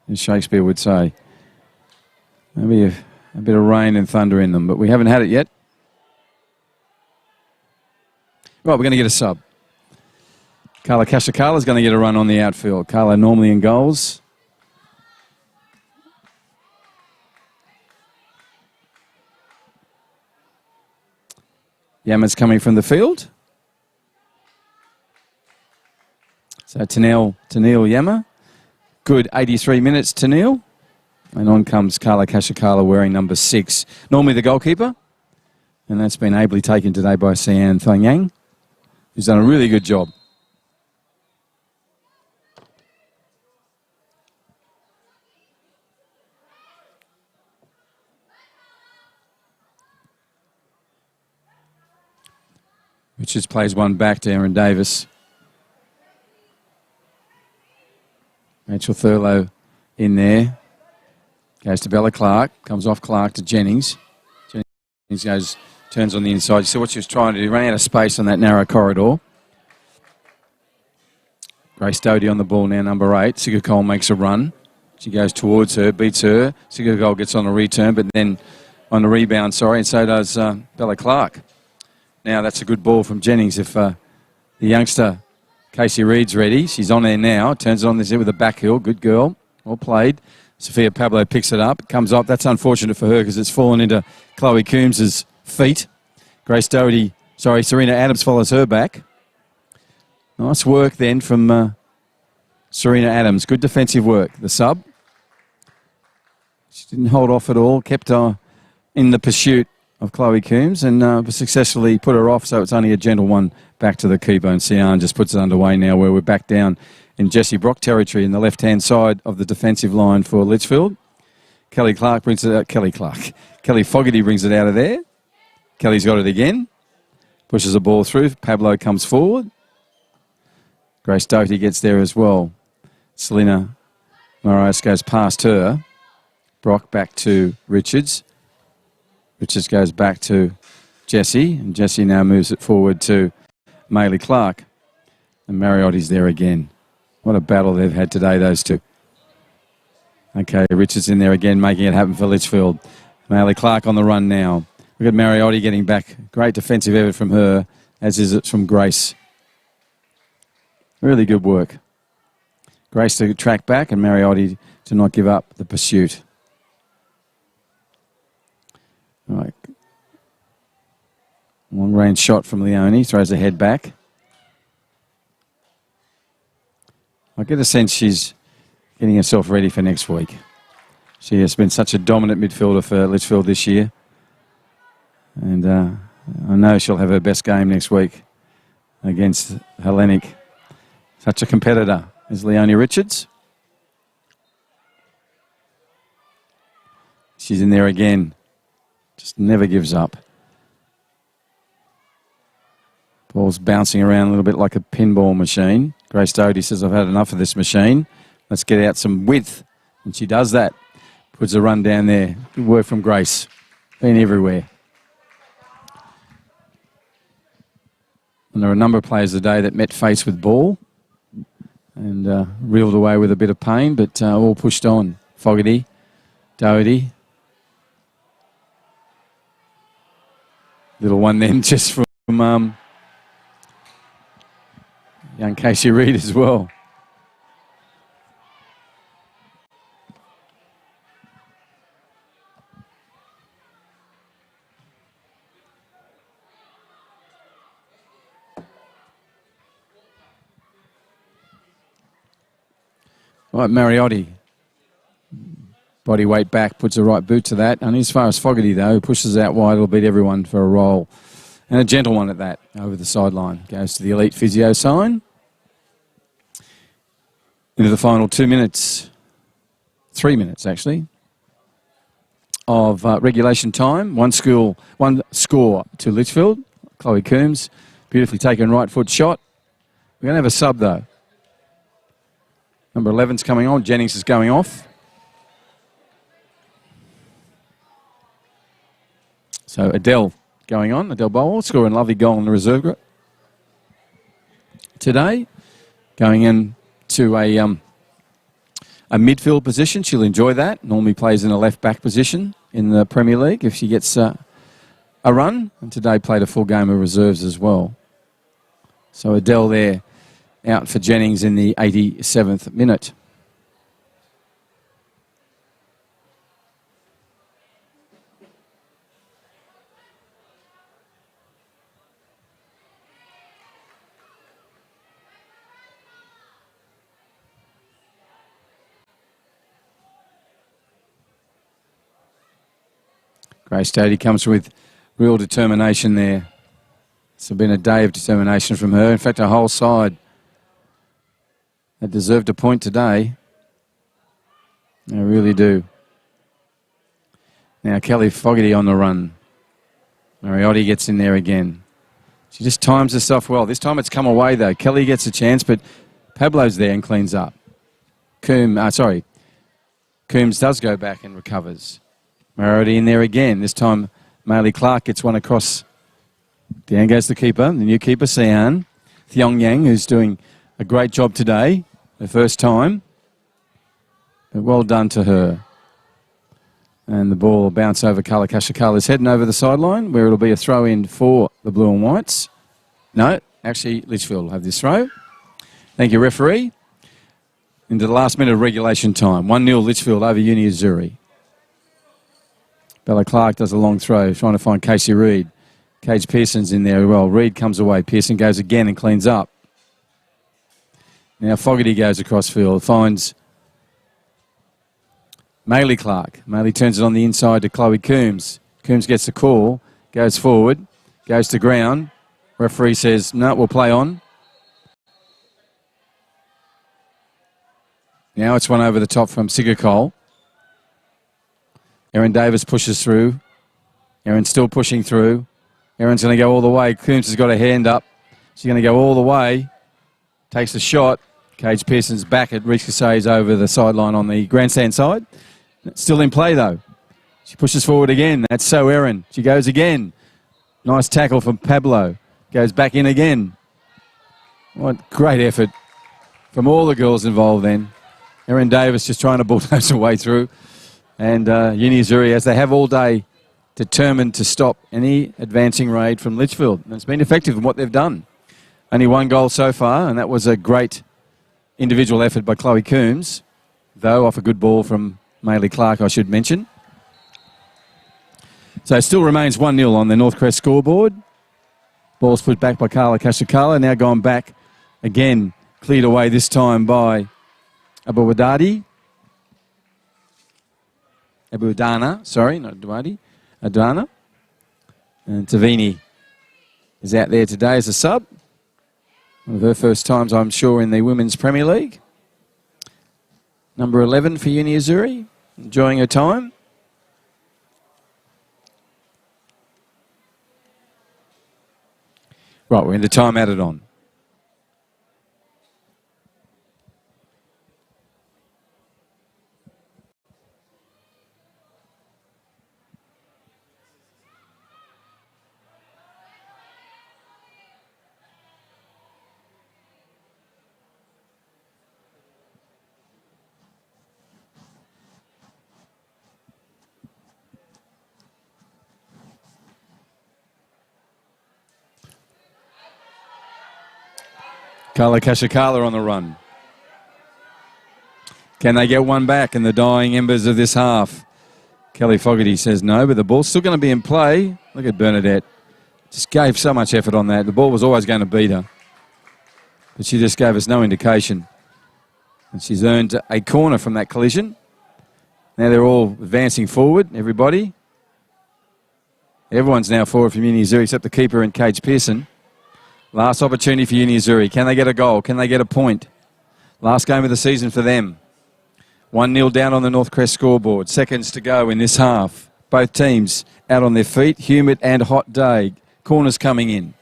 S1: as Shakespeare would say. Maybe a bit of rain and thunder in them, but we haven't had it yet. Right, we're going to get a sub. Carla Kashakala's going to get a run on the outfield. Carla normally in goals. Yama's coming from the field. So Tanil Yama. Good 83 minutes, Tanil. And on comes Carla Kashakala wearing number 6. Normally the goalkeeper. And that's been ably taken today by Sian Thang, who's done a really good job. Richards plays one back to Aaron Davis. Rachel Thurlow in there. Goes to Bella Clark. Comes off Clark to Jennings. Jennings turns on the inside. You see what she was trying to do. Ran out of space on that narrow corridor. Grace Doty on the ball now, number 8. Sigurkol makes a run. She goes towards her, beats her. Sigurkol gets on a return, but then on the rebound, and so does Bella Clark. Now that's a good ball from Jennings. If the youngster Casey Reed's ready, she's on there now. Turns it on this with a back heel. Good girl. Well played. Sophia Pablo picks it up. Comes up. That's unfortunate for her because it's fallen into Chloe Coombs' feet. Serena Adams follows her back. Nice work then from Serena Adams. Good defensive work. The sub. She didn't hold off at all. Kept in the pursuit of Chloe Coombs and successfully put her off, so it's only a gentle one back to the keeper, and Sian just puts it underway now where we're back down in Jessie Brock territory in the left-hand side of the defensive line for Litchfield. Kelly brings it out. Kelly Fogarty brings it out of there. Kelly's got it again. Pushes the ball through. Pablo comes forward. Grace Doty gets there as well. Selena Moraes goes past her. Brock back to Richards. Richards goes back to Jesse, and Jesse now moves it forward to Maylee Clark. And Mariotti's there again. What a battle they've had today, those two. Okay, Richards in there again, making it happen for Litchfield. Maylee Clark on the run now. Look at Mariotti getting back. Great defensive effort from her, as is it from Grace. Really good work. Grace to track back and Mariotti to not give up the pursuit. All right. Long range shot from Leone, throws the head back. I get a sense she's getting herself ready for next week. She has been such a dominant midfielder for Litchfield this year. And I know she'll have her best game next week against Hellenic. Such a competitor is Leone Richards. She's in there again. Just never gives up. Ball's bouncing around a little bit like a pinball machine. Grace Doty says, I've had enough of this machine. Let's get out some width. And she does that. Puts a run down there. Good work from Grace. Been everywhere. And there are a number of players today that met face with ball and reeled away with a bit of pain, but all pushed on. Fogarty, Doherty. Little one then just from young Casey Reid as well. Right, Mariotti. Body weight back, puts the right boot to that. And as far as Fogarty, though, pushes out wide, it'll beat everyone for a roll. And a gentle one at that, over the sideline. Goes to the elite physio sign. Into the final 2 minutes, 3 minutes actually, of regulation time. One score to Litchfield. Chloe Coombs, beautifully taken right foot shot. We're going to have a sub though. Number 11's coming on. Jennings is going off. So Adele going on. Adele Bowl scoring a lovely goal in the reserve group today. Going in to a midfield position. She'll enjoy that. Normally plays in a left back position in the Premier League if she gets a run. And today played a full game of reserves as well. So Adele there out for Jennings in the 87th minute. Grace Doty comes with real determination there. It's been a day of determination from her. In fact, her whole side that deserved a point today. They really do. Now Kelly Fogarty on the run. Mariotti gets in there again. She just times herself well. This time it's come away though. Kelly gets a chance, but Pablo's there and cleans up. Coombs does go back and recovers. Mariotti in there again. This time Maylee Clark gets one across. Down goes the keeper, the new keeper, Sian. Thiong Yang, who's doing a great job today, the first time. But well done to her. And the ball will bounce over Kala Kashakala's head and over the sideline, where it'll be a throw-in for the Blue and Whites. No, actually, Litchfield will have this throw. Thank you, referee. Into the last minute of regulation time. 1-0 Litchfield over Uni Azzurri. Bella Clark does a long throw, trying to find Casey Reid. Cage Pearson's in there as well. Reid comes away. Pearson goes again and cleans up. Now Fogarty goes across field, finds Maylee Clark. Maylee turns it on the inside to Chloe Coombs. Coombs gets the call, goes forward, goes to ground. Referee says, no, we'll play on. Now it's one over the top from Sigurcole. Erin Davis pushes through. Erin's still pushing through. Erin's going to go all the way. Coombs has got a hand up. She's going to go all the way. Takes the shot. Cage Pearson's back at Reese Casay's over the sideline on the grandstand side. It's still in play though. She pushes forward again. That's So Erin. She goes again. Nice tackle from Pablo. Goes back in again. What great effort from all the girls involved then. Erin Davis just trying to bulldoze her way through. And Uni Azzurri, as they have all day, determined to stop any advancing raid from Litchfield. And it's been effective in what they've done. Only one goal so far, and that was a great individual effort by Chloe Coombs, though off a good ball from Maylee Clark, I should mention. So it still remains 1-0 on the Northcrest scoreboard. Ball's put back by Carla Kashikala, now gone back again, cleared away this time by Abuadana, sorry, not Duadi, Adana. And Tavini is out there today as a sub. One of her first times, I'm sure, in the Women's Premier League. Number 11 for Uni Azzurri, enjoying her time. Right, we're in the time added on. Carla Kashikala on the run. Can they get one back in the dying embers of this half? Kelly Fogarty says no, but the ball's still going to be in play. Look at Bernadette. Just gave so much effort on that. The ball was always going to beat her. But she just gave us no indication. And she's earned a corner from that collision. Now they're all advancing forward, everybody. Everyone's now forward from Uni Azzurri except the keeper and Cage Pearson. Last opportunity for Uni Azzurri. Can they get a goal? Can they get a point? Last game of the season for them. 1-0 down on the Northcrest scoreboard. Seconds to go in this half. Both teams out on their feet. Humid and hot day. Corners coming in.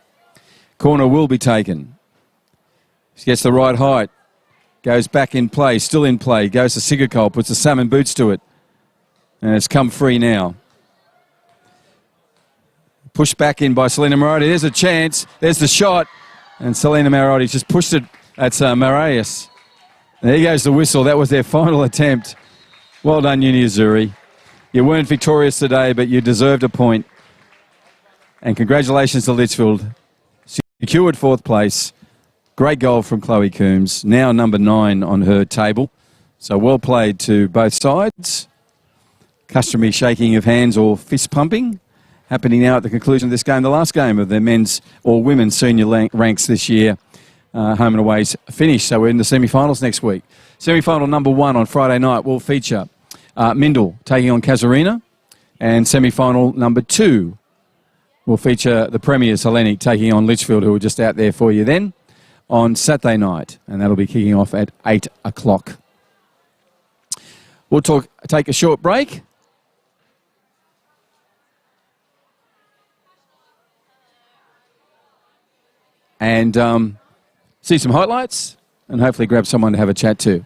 S1: Corner will be taken. She gets the right height. Goes back in play. Still in play. Goes to Sigurkol. Puts the salmon boots to it. And it's come free now. Pushed back in by Selena Marotti. There's a chance. There's the shot. And Selena Marotti just pushed it. That's Marias. There goes the whistle. That was their final attempt. Well done, Uni Azzurri. You weren't victorious today, but you deserved a point. And congratulations to Litchfield. Secured 4th place. Great goal from Chloe Coombs. Now number 9 on her table. So well played to both sides. Customary shaking of hands or fist pumping happening now at the conclusion of this game, the last game of the men's or women's senior ranks this year. Home and away's finished, so we're in the semi-finals next week. Semi-final number 1 on Friday night will feature Mindel taking on Casuarina, and semi-final number 2 will feature the Premiers Hellenic taking on Litchfield, who are just out there for you then, on Saturday night, and that'll be kicking off at 8 o'clock. We'll take a short break. And see some highlights and hopefully grab someone to have a chat to.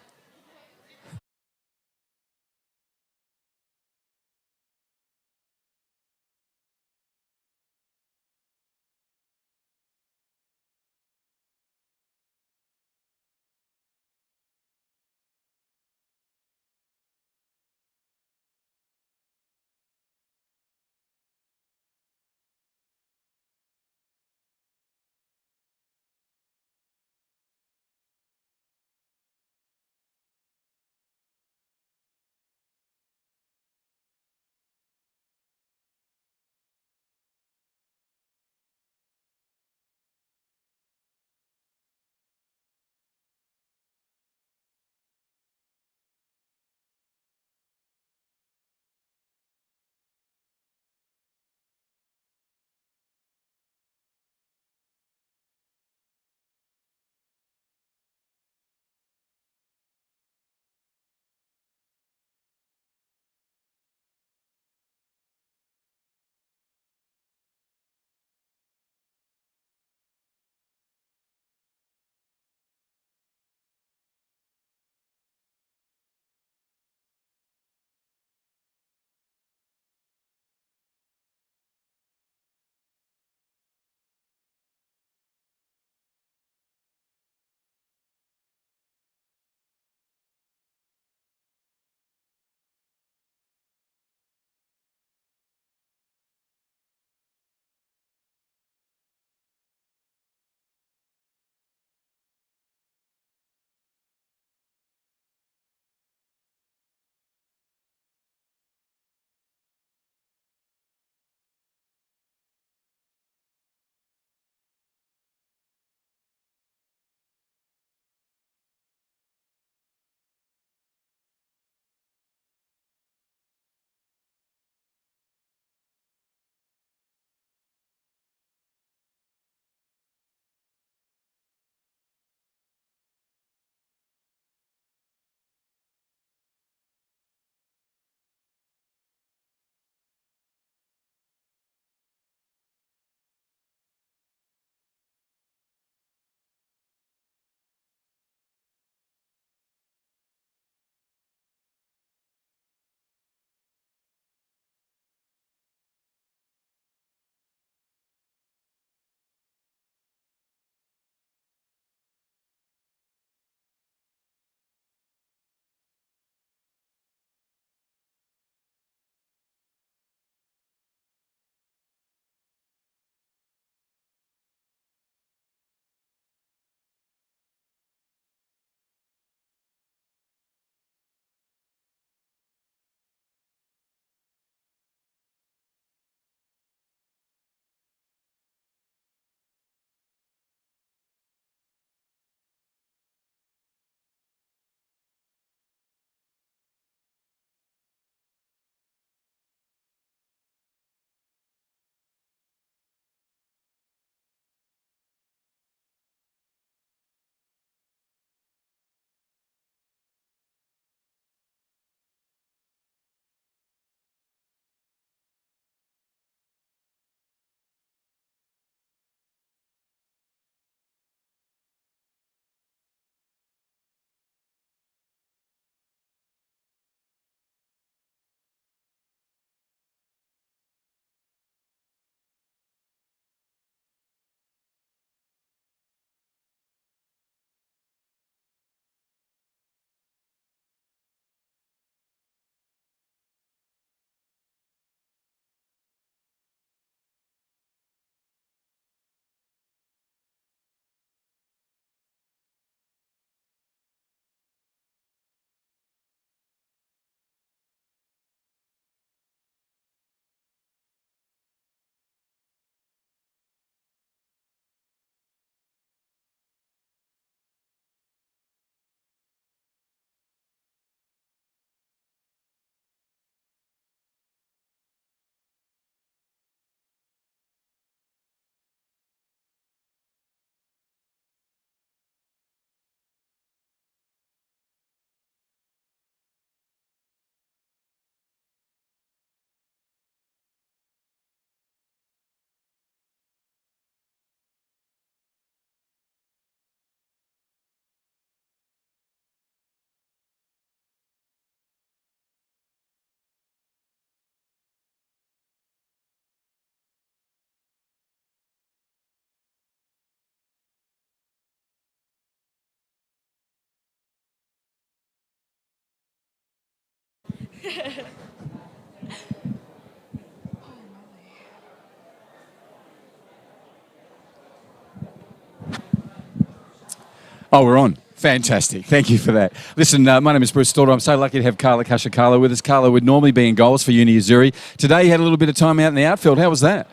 S1: Oh, we're on. Fantastic. Thank you for that. Listen, my name is Bruce Stalter. I'm so lucky to have Carla Kashakala with us. Carla would normally be in goals for Uni Azzurri. Today you had a little bit of time out in the outfield. How was that?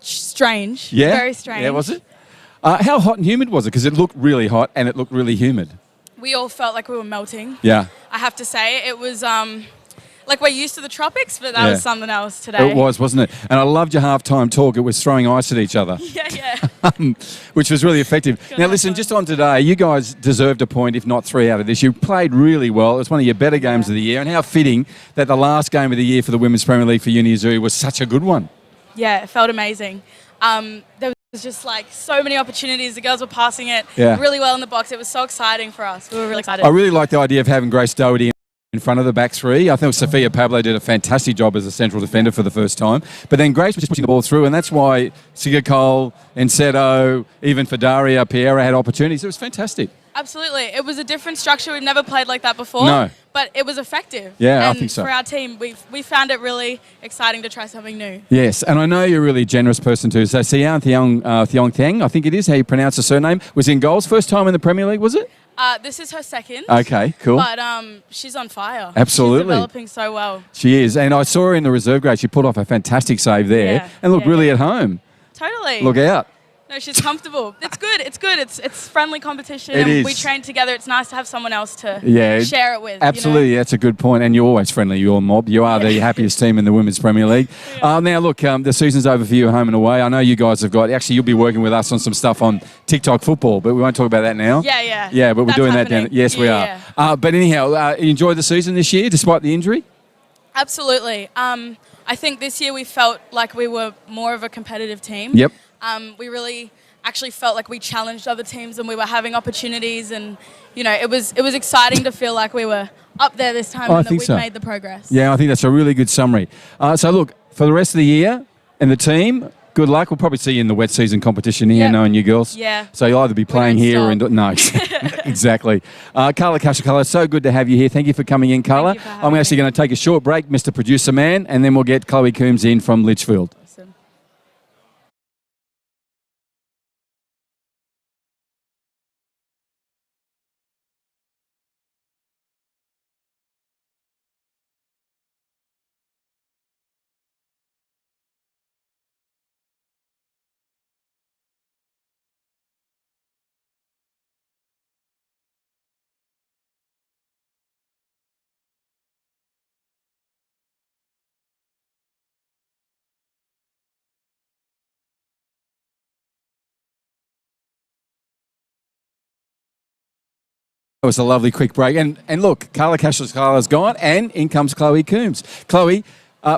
S2: Strange.
S1: Yeah?
S2: Very strange.
S1: Yeah, was it? How hot and humid was it? Because it looked really hot and it looked really humid.
S2: We all felt like we were melting.
S1: Yeah.
S2: I have to say, it was like we're used to the tropics, but that was something else today.
S1: It was, wasn't it? And I loved your halftime talk. It was throwing ice at each other.
S2: Yeah.
S1: Which was really effective. Now, listen, just on today, you guys deserved a point, if not 3 out of this. You played really well. It was one of your better games of the year. And how fitting that the last game of the year for the Women's Premier League for Uni Azzurri was such a good one.
S2: Yeah, it felt amazing. There was just like so many opportunities. The girls were passing it really well in the box. It was so exciting for us. We were really excited.
S1: I really like the idea of having Grace Doherty in front of the back three. I think Sophia Pablo did a fantastic job as a central defender for the first time. But then Grace was just pushing the ball through, and that's why Siga Cole, Enceto, even for Daria, Piera had opportunities. It was fantastic.
S2: Absolutely. It was a different structure. We've never played like that before.
S1: No.
S2: But it was effective.
S1: Yeah,
S2: and
S1: I think so.
S2: For our team, we found it really exciting to try something new.
S1: Yes, and I know you're a really generous person too. So Sian Thiong Thang, I think it is how you pronounce the surname, was in goals. First time in the Premier League, was it?
S2: This is her second.
S1: Okay, cool.
S2: But she's on fire.
S1: Absolutely.
S2: She's developing so well.
S1: She is. And I saw her in the reserve grade. She pulled off a fantastic save there and looked really at home.
S2: Totally.
S1: Look out.
S2: No, she's comfortable. It's good. It's good. It's friendly competition.
S1: It is.
S2: We train together. It's nice to have someone else to share it with.
S1: Absolutely,
S2: you know?
S1: That's a good point. And you're always friendly, you're Mob. You are the happiest team in the Women's Premier League. Now, look, the season's over for you, home and away. I know you guys have got, actually, you'll be working with us on some stuff on TikTok football, but we won't talk about that now.
S2: Yeah.
S1: Yeah, but we're
S2: That's
S1: doing
S2: happening.
S1: that down. Yes, we are.
S2: Yeah.
S1: But anyhow, you enjoyed the season this year, despite the injury?
S2: Absolutely. I think this year we felt like we were more of a competitive team.
S1: Yep.
S2: We really actually felt like we challenged other teams and we were having opportunities, and it was exciting to feel like we were up there this time and that we'd made the progress.
S1: Yeah, I think that's a really good summary. So look, for the rest of the year and the team, good luck. We'll probably see you in the wet season competition here, knowing you girls.
S2: Yeah.
S1: So you'll either be playing here or no, exactly. Carla Kashakala, so good to have you here. Thank you for coming in, Carla. I'm actually going to take a short break, Mr. Producer Man, and then we'll get Chloe Coombs in from Litchfield.
S2: Awesome.
S1: It was a lovely quick break. And look, Carla Kashakala's gone, and in comes Chloe Coombs. Chloe,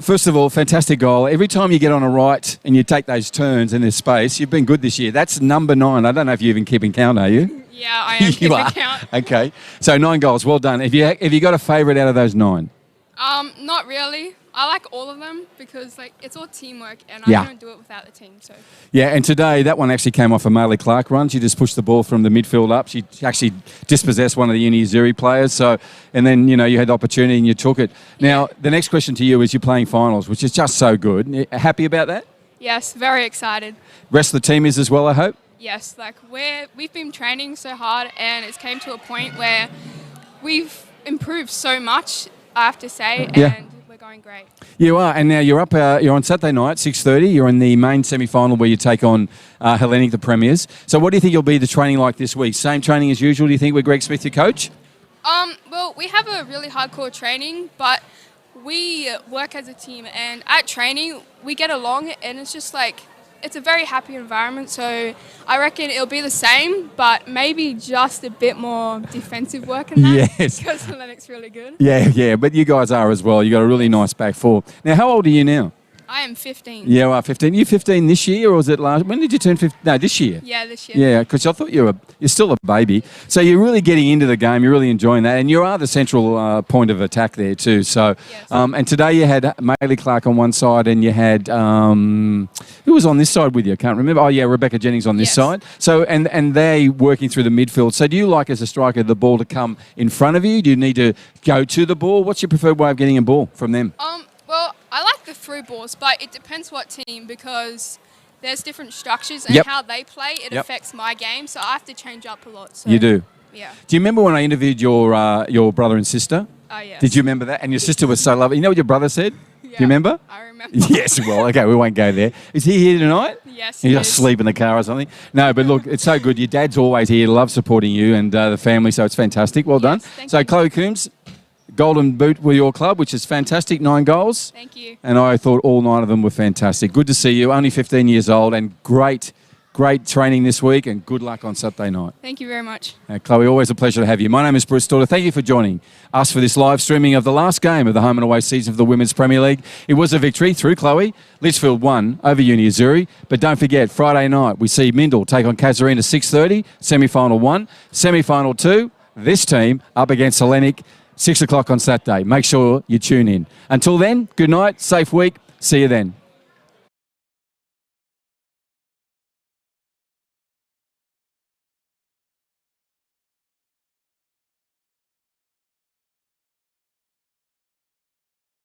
S1: first of all, fantastic goal. Every time you get on a right and you take those turns in this space, you've been good this year. That's number 9. I don't know if you're even keeping count, are you?
S3: Yeah, I am keeping count.
S1: Okay. So 9 goals. Well done. Have you got a favourite out of those 9?
S3: Not really. I like all of them because it's all teamwork, and I don't do it without the team. So.
S1: Yeah, and today that one actually came off a Marley Clark run. She just pushed the ball from the midfield up. She actually dispossessed one of the Uni Azzurri players. So, and then you had the opportunity and you took it. Now the next question to you is you're playing finals, which is just so good. Happy about that?
S3: Yes, very excited.
S1: Rest of the team is as well, I hope.
S3: Yes, we've been training so hard, and it's came to a point where we've improved so much, I have to say, and we're going great.
S1: You are, and now you're up. You're on Saturday night, 6:30. You're in the main semi-final where you take on Hellenic, the premiers. So, what do you think will be the training like this week? Same training as usual? Do you think with Greg Smith, your coach?
S3: Well, we have a really hardcore training, but we work as a team, and at training we get along, and it's just it's a very happy environment, so I reckon it'll be the same, but maybe just a bit more defensive work in that.
S1: Yes.
S3: Because Hellenic's really good.
S1: Yeah, but you guys are as well. You got a really nice back four. Now, how old are you now?
S3: I am 15.
S1: Yeah, well, 15. You 15 this year, or was it last? When did you turn 15? No, this year.
S3: Yeah, this year.
S1: Yeah, because I thought you're still a baby. So you're really getting into the game. You're really enjoying that, and you are the central point of attack there too. So,
S3: Yes.
S1: And today you had Maylee Clark on one side, and you had who was on this side with you? I can't remember. Oh yeah, Rebecca Jennings on this
S3: Yes.
S1: side. So and they working through the midfield. So do you like as a striker the ball to come in front of you? Do you need to go to the ball? What's your preferred way of getting a ball from them?
S3: Well, I like the through balls, but it depends what team because there's different structures and
S1: Yep.
S3: how they play. It
S1: Yep.
S3: affects my game, so I have to change up a lot. So,
S1: You do.
S3: Yeah.
S1: Do you remember when I interviewed your brother and sister?
S3: Oh, yes.
S1: Did you remember that? And your sister was so lovely. You know what your brother said?
S3: Yeah,
S1: Do you remember?
S3: I remember.
S1: Yes, well, okay, we won't go there. Is he here tonight?
S3: Yes,
S1: He's
S3: he
S1: just
S3: is.
S1: asleep in the car or something. No, but look, it's so good. Your dad's always here, loves supporting you and the family, so it's fantastic. Well done.
S3: thank
S1: So
S3: you.
S1: Chloe Coombs, golden boot with your club, which is fantastic, 9 goals.
S3: Thank you.
S1: And I thought all 9 of them were fantastic. Good to see you, only 15 years old, and great training this week, and good luck on Saturday night.
S3: Thank you very much.
S1: Chloe, always a pleasure to have you. My name is Bruce Daughter. Thank you for joining us for this live streaming of the last game of the home and away season for the Women's Premier League. It was a victory through Chloe. Litchfield won over Uni Azzurri. But don't forget, Friday night, we see Mindle take on Azzurri at 6:30, semi-final 1. Semi-final 2, this team up against Hellenic, 6 o'clock on Saturday. Make sure you tune in. Until then, good night, safe week. See you then.